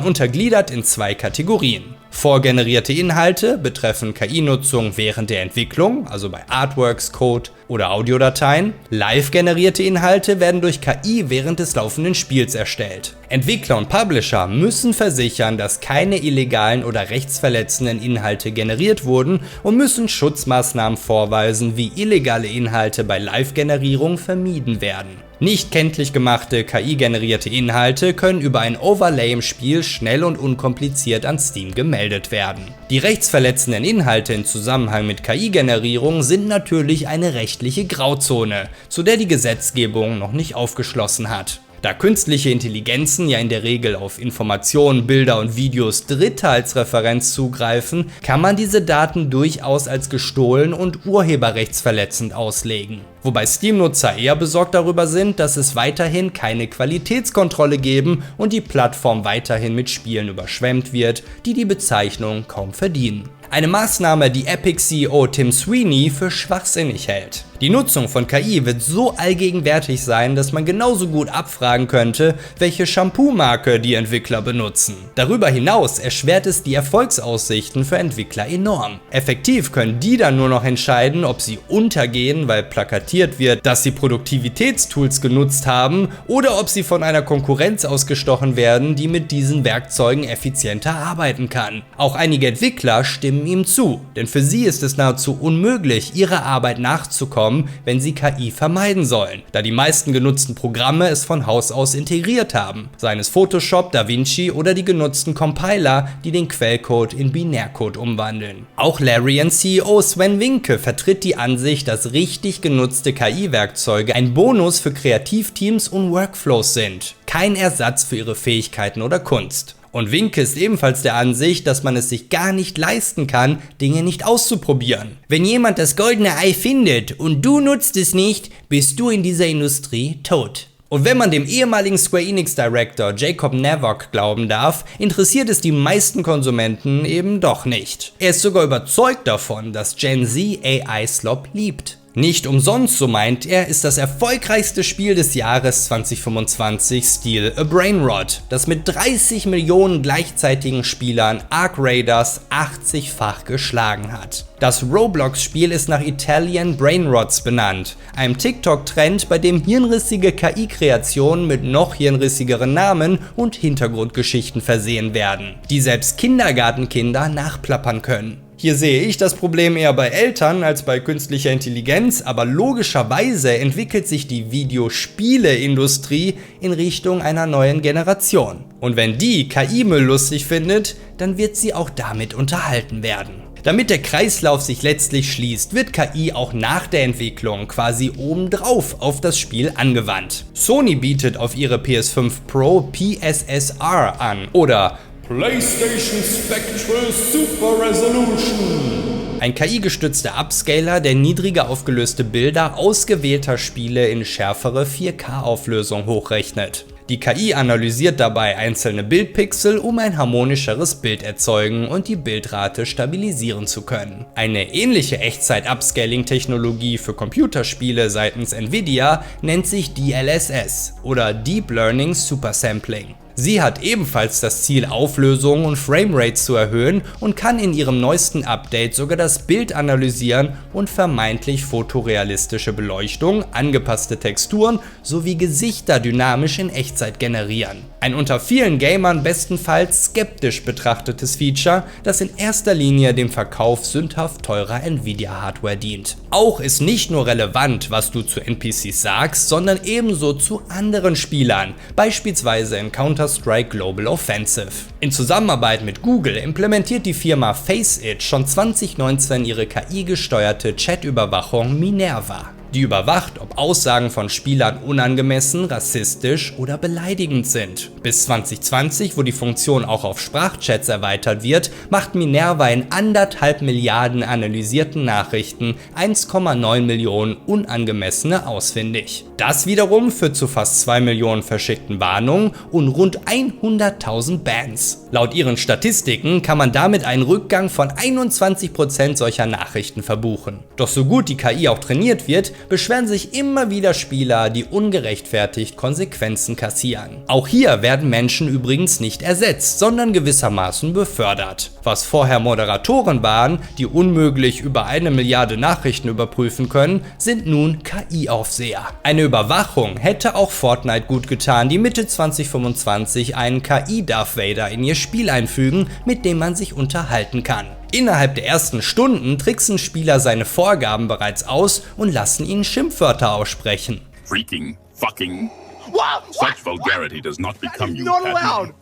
untergliedert in 2 Kategorien. Vorgenerierte Inhalte betreffen KI-Nutzung während der Entwicklung, also bei Artworks, Code oder Audiodateien. Live generierte Inhalte werden durch KI während des laufenden Spiels erstellt. Entwickler und Publisher müssen versichern, dass keine illegalen oder rechtsverletzenden Inhalte generiert wurden und müssen Schutzmaßnahmen vorweisen, wie illegale Inhalte bei Live-Generierung vermieden werden. Nicht kenntlich gemachte KI-generierte Inhalte können über ein Overlay im Spiel schnell und unkompliziert an Steam gemeldet werden. Die rechtsverletzenden Inhalte in Zusammenhang mit KI-Generierung sind natürlich eine rechtliche Grauzone, zu der die Gesetzgebung noch nicht aufgeschlossen hat. Da künstliche Intelligenzen ja in der Regel auf Informationen, Bilder und Videos Dritter als Referenz zugreifen, kann man diese Daten durchaus als gestohlen und urheberrechtsverletzend auslegen. Wobei Steam-Nutzer eher besorgt darüber sind, dass es weiterhin keine Qualitätskontrolle geben und die Plattform weiterhin mit Spielen überschwemmt wird, die die Bezeichnung kaum verdienen. Eine Maßnahme, die Epic-CEO Tim Sweeney für schwachsinnig hält. Die Nutzung von KI wird so allgegenwärtig sein, dass man genauso gut abfragen könnte, welche Shampoo-Marke die Entwickler benutzen. Darüber hinaus erschwert es die Erfolgsaussichten für Entwickler enorm. Effektiv können die dann nur noch entscheiden, ob sie untergehen, weil plakatiert wird, dass sie Produktivitätstools genutzt haben, oder ob sie von einer Konkurrenz ausgestochen werden, die mit diesen Werkzeugen effizienter arbeiten kann. Auch einige Entwickler stimmen ihm zu, denn für sie ist es nahezu unmöglich, ihrer Arbeit nachzukommen, wenn sie KI vermeiden sollen, da die meisten genutzten Programme es von Haus aus integriert haben, seien es Photoshop, DaVinci oder die genutzten Compiler, die den Quellcode in Binärcode umwandeln. Auch Larian-CEO Sven Vincke vertritt die Ansicht, dass richtig genutzte KI-Werkzeuge ein Bonus für Kreativteams und Workflows sind, kein Ersatz für ihre Fähigkeiten oder Kunst. Und Vincke ist ebenfalls der Ansicht, dass man es sich gar nicht leisten kann, Dinge nicht auszuprobieren. Wenn jemand das goldene Ei findet und du nutzt es nicht, bist du in dieser Industrie tot. Und wenn man dem ehemaligen Square Enix Director Jacob Navok glauben darf, interessiert es die meisten Konsumenten eben doch nicht. Er ist sogar überzeugt davon, dass Gen Z AI-Slop liebt. Nicht umsonst, so meint er, ist das erfolgreichste Spiel des Jahres 2025 Steel a Brainrot, das mit 30 Millionen gleichzeitigen Spielern Arc Raiders 80-fach geschlagen hat. Das Roblox-Spiel ist nach Italian Brainrots benannt, einem TikTok-Trend, bei dem hirnrissige KI-Kreationen mit noch hirnrissigeren Namen und Hintergrundgeschichten versehen werden, die selbst Kindergartenkinder nachplappern können. Hier sehe ich das Problem eher bei Eltern als bei künstlicher Intelligenz, aber logischerweise entwickelt sich die Videospieleindustrie in Richtung einer neuen Generation. Und wenn die KI-Müll lustig findet, dann wird sie auch damit unterhalten werden. Damit der Kreislauf sich letztlich schließt, wird KI auch nach der Entwicklung quasi obendrauf auf das Spiel angewandt. Sony bietet auf ihre PS5 Pro PSSR an oder PlayStation Spectral Super Resolution. Ein KI-gestützter Upscaler, der niedriger aufgelöste Bilder ausgewählter Spiele in schärfere 4K-Auflösung hochrechnet. Die KI analysiert dabei einzelne Bildpixel, um ein harmonischeres Bild erzeugen und die Bildrate stabilisieren zu können. Eine ähnliche Echtzeit-Upscaling-Technologie für Computerspiele seitens Nvidia nennt sich DLSS oder Deep Learning Supersampling. Sie hat ebenfalls das Ziel, Auflösung und Framerates zu erhöhen und kann in ihrem neuesten Update sogar das Bild analysieren und vermeintlich fotorealistische Beleuchtung, angepasste Texturen sowie Gesichter dynamisch in Echtzeit generieren. Ein unter vielen Gamern bestenfalls skeptisch betrachtetes Feature, das in erster Linie dem Verkauf sündhaft teurer Nvidia-Hardware dient. Auch ist nicht nur relevant, was du zu NPCs sagst, sondern ebenso zu anderen Spielern, beispielsweise in Counter-Strike Global Offensive. In Zusammenarbeit mit Google implementiert die Firma FaceIt schon 2019 ihre KI-gesteuerte Chatüberwachung Minerva. Die überwacht, ob Aussagen von Spielern unangemessen, rassistisch oder beleidigend sind. Bis 2020, wo die Funktion auch auf Sprachchats erweitert wird, macht Minerva in 1,5 Milliarden analysierten Nachrichten 1,9 Millionen unangemessene ausfindig. Das wiederum führt zu fast 2 Millionen verschickten Warnungen und rund 100.000 Bans. Laut ihren Statistiken kann man damit einen Rückgang von 21% solcher Nachrichten verbuchen. Doch so gut die KI auch trainiert wird, beschweren sich immer wieder Spieler, die ungerechtfertigt Konsequenzen kassieren. Auch hier werden Menschen übrigens nicht ersetzt, sondern gewissermaßen befördert. Was vorher Moderatoren waren, die unmöglich über 1 Milliarde Nachrichten überprüfen können, sind nun KI-Aufseher. Eine Überwachung hätte auch Fortnite gut getan, die Mitte 2025 einen KI-Darth Vader in ihr Spiel einfügen, mit dem man sich unterhalten kann. Innerhalb der ersten Stunden tricksen Spieler seine Vorgaben bereits aus und lassen ihn Schimpfwörter aussprechen. Freaking, fucking. Such vulgarity does not become you.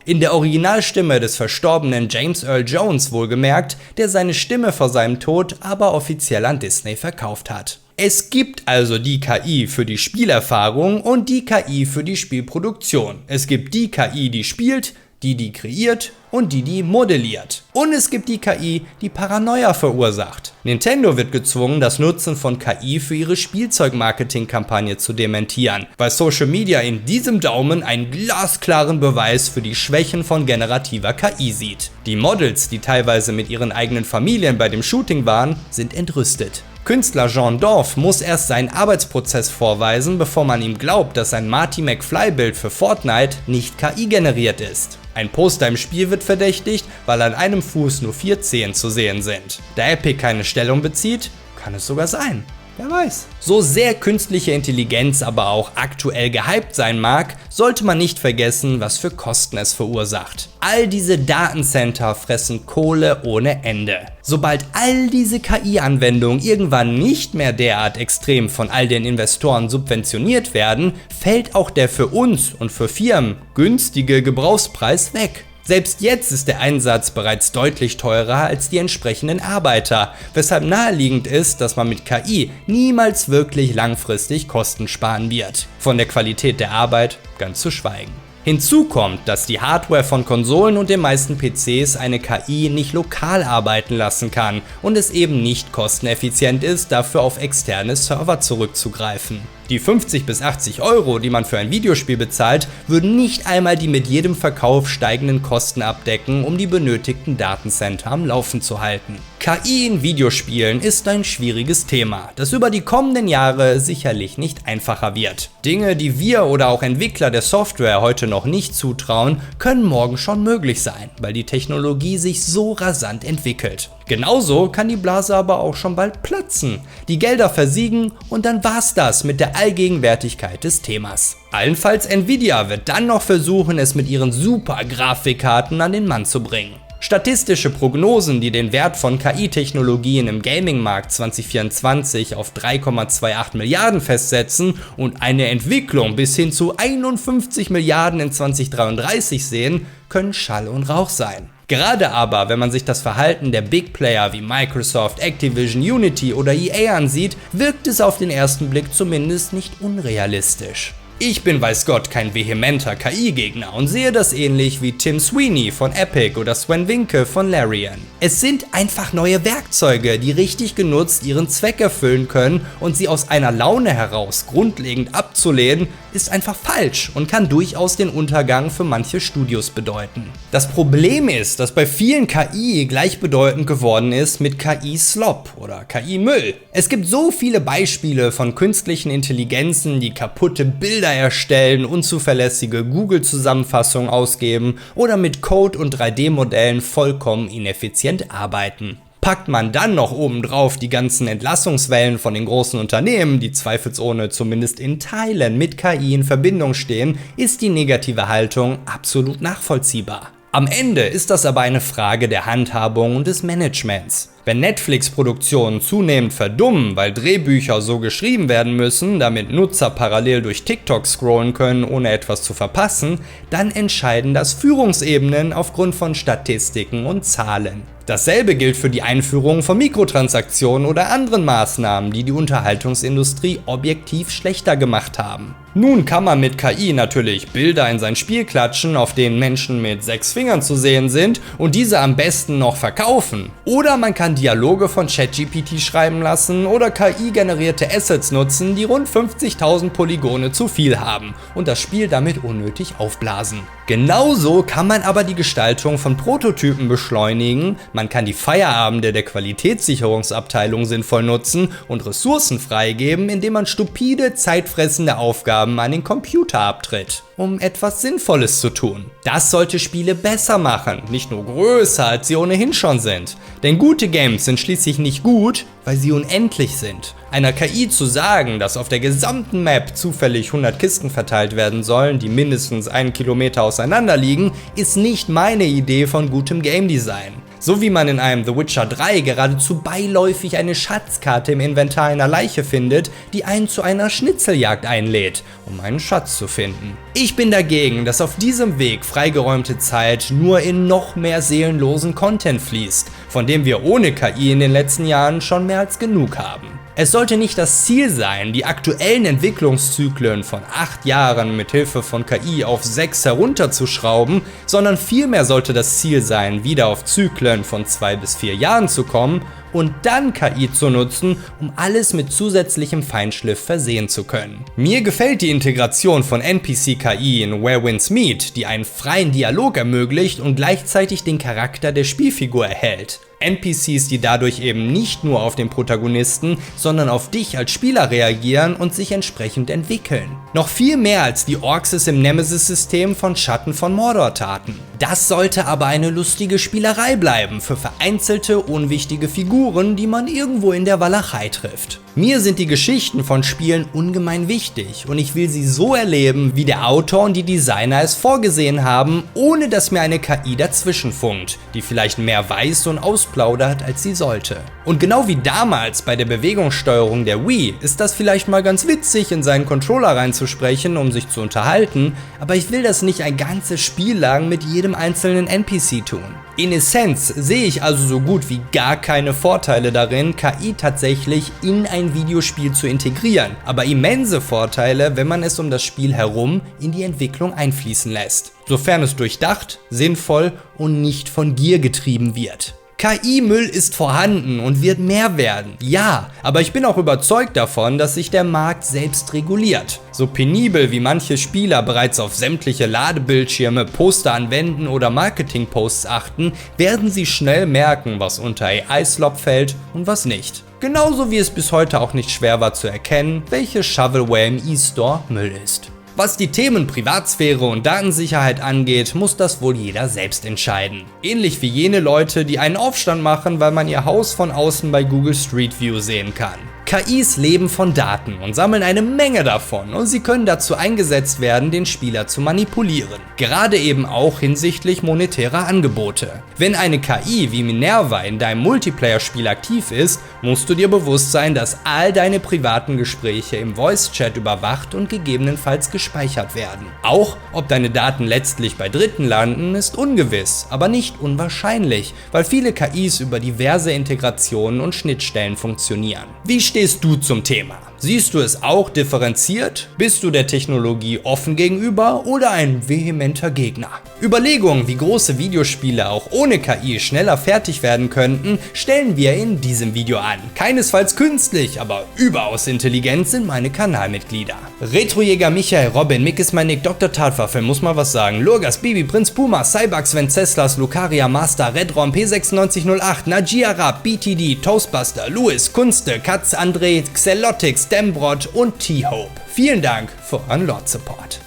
In der Originalstimme des verstorbenen James Earl Jones wohlgemerkt, der seine Stimme vor seinem Tod aber offiziell an Disney verkauft hat. Es gibt also die KI für die Spielerfahrung und die KI für die Spielproduktion. Es gibt die KI, die spielt, die kreiert und die modelliert. Und es gibt die KI, die Paranoia verursacht. Nintendo wird gezwungen, das Nutzen von KI für ihre Spielzeugmarketing-Kampagne zu dementieren, weil Social Media in diesem Daumen einen glasklaren Beweis für die Schwächen von generativer KI sieht. Die Models, die teilweise mit ihren eigenen Familien bei dem Shooting waren, sind entrüstet. Künstler Jean Dorf muss erst seinen Arbeitsprozess vorweisen, bevor man ihm glaubt, dass sein Marty McFly-Bild für Fortnite nicht KI generiert ist. Ein Poster im Spiel wird verdächtigt, weil an einem Fuß nur 4 Zehen zu sehen sind. Da Epic keine Stellung bezieht, kann es sogar sein. Wer weiß. So sehr künstliche Intelligenz aber auch aktuell gehypt sein mag, sollte man nicht vergessen, was für Kosten es verursacht. All diese Datencenter fressen Kohle ohne Ende. Sobald all diese KI-Anwendungen irgendwann nicht mehr derart extrem von all den Investoren subventioniert werden, fällt auch der für uns und für Firmen günstige Gebrauchspreis weg. Selbst jetzt ist der Einsatz bereits deutlich teurer als die entsprechenden Arbeiter, weshalb naheliegend ist, dass man mit KI niemals wirklich langfristig Kosten sparen wird. Von der Qualität der Arbeit ganz zu schweigen. Hinzu kommt, dass die Hardware von Konsolen und den meisten PCs eine KI nicht lokal arbeiten lassen kann und es eben nicht kosteneffizient ist, dafür auf externe Server zurückzugreifen. Die 50 bis 80 Euro, die man für ein Videospiel bezahlt, würden nicht einmal die mit jedem Verkauf steigenden Kosten abdecken, um die benötigten Datencenter am Laufen zu halten. KI in Videospielen ist ein schwieriges Thema, das über die kommenden Jahre sicherlich nicht einfacher wird. Dinge, die wir oder auch Entwickler der Software heute noch nicht zutrauen, können morgen schon möglich sein, weil die Technologie sich so rasant entwickelt. Genauso kann die Blase aber auch schon bald platzen, die Gelder versiegen und dann war's das mit der Allgegenwärtigkeit des Themas. Allenfalls Nvidia wird dann noch versuchen, es mit ihren Super-Grafikkarten an den Mann zu bringen. Statistische Prognosen, die den Wert von KI-Technologien im Gaming-Markt 2024 auf 3,28 Milliarden festsetzen und eine Entwicklung bis hin zu 51 Milliarden in 2033 sehen, können Schall und Rauch sein. Gerade aber, wenn man sich das Verhalten der Big Player wie Microsoft, Activision, Unity oder EA ansieht, wirkt es auf den ersten Blick zumindest nicht unrealistisch. Ich bin weiß Gott kein vehementer KI-Gegner und sehe das ähnlich wie Tim Sweeney von Epic oder Sven Winke von Larian. Es sind einfach neue Werkzeuge, die richtig genutzt ihren Zweck erfüllen können, und sie aus einer Laune heraus grundlegend abzulehnen, ist einfach falsch und kann durchaus den Untergang für manche Studios bedeuten. Das Problem ist, dass bei vielen KI gleichbedeutend geworden ist mit KI-Slop oder KI-Müll. Es gibt so viele Beispiele von künstlichen Intelligenzen, die kaputte Bilder erstellen, unzuverlässige Google-Zusammenfassungen ausgeben oder mit Code und 3D-Modellen vollkommen ineffizient arbeiten. Packt man dann noch obendrauf die ganzen Entlassungswellen von den großen Unternehmen, die zweifelsohne zumindest in Teilen mit KI in Verbindung stehen, ist die negative Haltung absolut nachvollziehbar. Am Ende ist das aber eine Frage der Handhabung und des Managements. Wenn Netflix-Produktionen zunehmend verdummen, weil Drehbücher so geschrieben werden müssen, damit Nutzer parallel durch TikTok scrollen können, ohne etwas zu verpassen, dann entscheiden das Führungsebenen aufgrund von Statistiken und Zahlen. Dasselbe gilt für die Einführung von Mikrotransaktionen oder anderen Maßnahmen, die die Unterhaltungsindustrie objektiv schlechter gemacht haben. Nun kann man mit KI natürlich Bilder in sein Spiel klatschen, auf denen Menschen mit 6 Fingern zu sehen sind und diese am besten noch verkaufen. Oder man kann Dialoge von ChatGPT schreiben lassen oder KI-generierte Assets nutzen, die rund 50.000 Polygone zu viel haben und das Spiel damit unnötig aufblasen. Genauso kann man aber die Gestaltung von Prototypen beschleunigen, man kann die Feierabende der Qualitätssicherungsabteilung sinnvoll nutzen und Ressourcen freigeben, indem man stupide, zeitfressende Aufgaben an den Computer abtritt, um etwas Sinnvolles zu tun. Das sollte Spiele besser machen, nicht nur größer, als sie ohnehin schon sind. Denn gute Games sind schließlich nicht gut, weil sie unendlich sind. Einer KI zu sagen, dass auf der gesamten Map zufällig 100 Kisten verteilt werden sollen, die mindestens 1 Kilometer auseinander liegen, ist nicht meine Idee von gutem Game Design. So wie man in einem The Witcher 3 geradezu beiläufig eine Schatzkarte im Inventar einer Leiche findet, die einen zu einer Schnitzeljagd einlädt, um einen Schatz zu finden. Ich bin dagegen, dass auf diesem Weg freigeräumte Zeit nur in noch mehr seelenlosen Content fließt, von dem wir ohne KI in den letzten Jahren schon mehr als genug haben. Es sollte nicht das Ziel sein, die aktuellen Entwicklungszyklen von 8 Jahren mit Hilfe von KI auf 6 herunterzuschrauben, sondern vielmehr sollte das Ziel sein, wieder auf Zyklen von 2 bis 4 Jahren zu kommen und dann KI zu nutzen, um alles mit zusätzlichem Feinschliff versehen zu können. Mir gefällt die Integration von NPC-KI in Where Winds Meet, die einen freien Dialog ermöglicht und gleichzeitig den Charakter der Spielfigur erhält. NPCs, die dadurch eben nicht nur auf den Protagonisten, sondern auf dich als Spieler reagieren und sich entsprechend entwickeln. Noch viel mehr als die Orks es im Nemesis-System von Schatten von Mordor taten. Das sollte aber eine lustige Spielerei bleiben für vereinzelte, unwichtige Figuren, die man irgendwo in der Walachei trifft. Mir sind die Geschichten von Spielen ungemein wichtig und ich will sie so erleben, wie der Autor und die Designer es vorgesehen haben, ohne dass mir eine KI dazwischenfunkt, die vielleicht mehr weiß und ausplaudert, als sie sollte. Und genau wie damals bei der Bewegungssteuerung der Wii ist das vielleicht mal ganz witzig, in seinen Controller reinzusprechen, um sich zu unterhalten, aber ich will das nicht ein ganzes Spiel lang mit jedem einzelnen NPC tun. In Essenz sehe ich also so gut wie gar keine Vorteile darin, KI tatsächlich in ein Videospiel zu integrieren, aber immense Vorteile, wenn man es um das Spiel herum in die Entwicklung einfließen lässt, sofern es durchdacht, sinnvoll und nicht von Gier getrieben wird. KI-Müll ist vorhanden und wird mehr werden, ja, aber ich bin auch überzeugt davon, dass sich der Markt selbst reguliert. So penibel wie manche Spieler bereits auf sämtliche Ladebildschirme, Poster an Wänden oder Marketingposts achten, werden sie schnell merken, was unter AI-Slop fällt und was nicht. Genauso wie es bis heute auch nicht schwer war zu erkennen, welche Shovelware im eStore Müll ist. Was die Themen Privatsphäre und Datensicherheit angeht, muss das wohl jeder selbst entscheiden. Ähnlich wie jene Leute, die einen Aufstand machen, weil man ihr Haus von außen bei Google Street View sehen kann. KIs leben von Daten und sammeln eine Menge davon und sie können dazu eingesetzt werden, den Spieler zu manipulieren. Gerade eben auch hinsichtlich monetärer Angebote. Wenn eine KI wie Minerva in deinem Multiplayer-Spiel aktiv ist, musst du dir bewusst sein, dass all deine privaten Gespräche im Voice-Chat überwacht und gegebenenfalls gespeichert werden. Auch ob deine Daten letztlich bei Dritten landen, ist ungewiss, aber nicht unwahrscheinlich, weil viele KIs über diverse Integrationen und Schnittstellen funktionieren. Wie stehst du zum Thema? Siehst du es auch differenziert? Bist du der Technologie offen gegenüber oder ein vehementer Gegner? Überlegungen, wie große Videospiele auch ohne KI schneller fertig werden könnten, stellen wir in diesem Video an. Keinesfalls künstlich, aber überaus intelligent sind meine Kanalmitglieder. Retrojäger Michael, Robin, Mick ist mein Nick, Dr. Tatwaffe, muss mal was sagen, Lurgas, Bibi, Prinz Puma, Cybugs, Venceslas, Lucaria, Master, Redrom, P9608, Najia Rab, BTD, Toastbuster, Louis, Kunste, Katz, André, Xelotix, Dembrot und T-Hope. Vielen Dank für euren Lord-Support.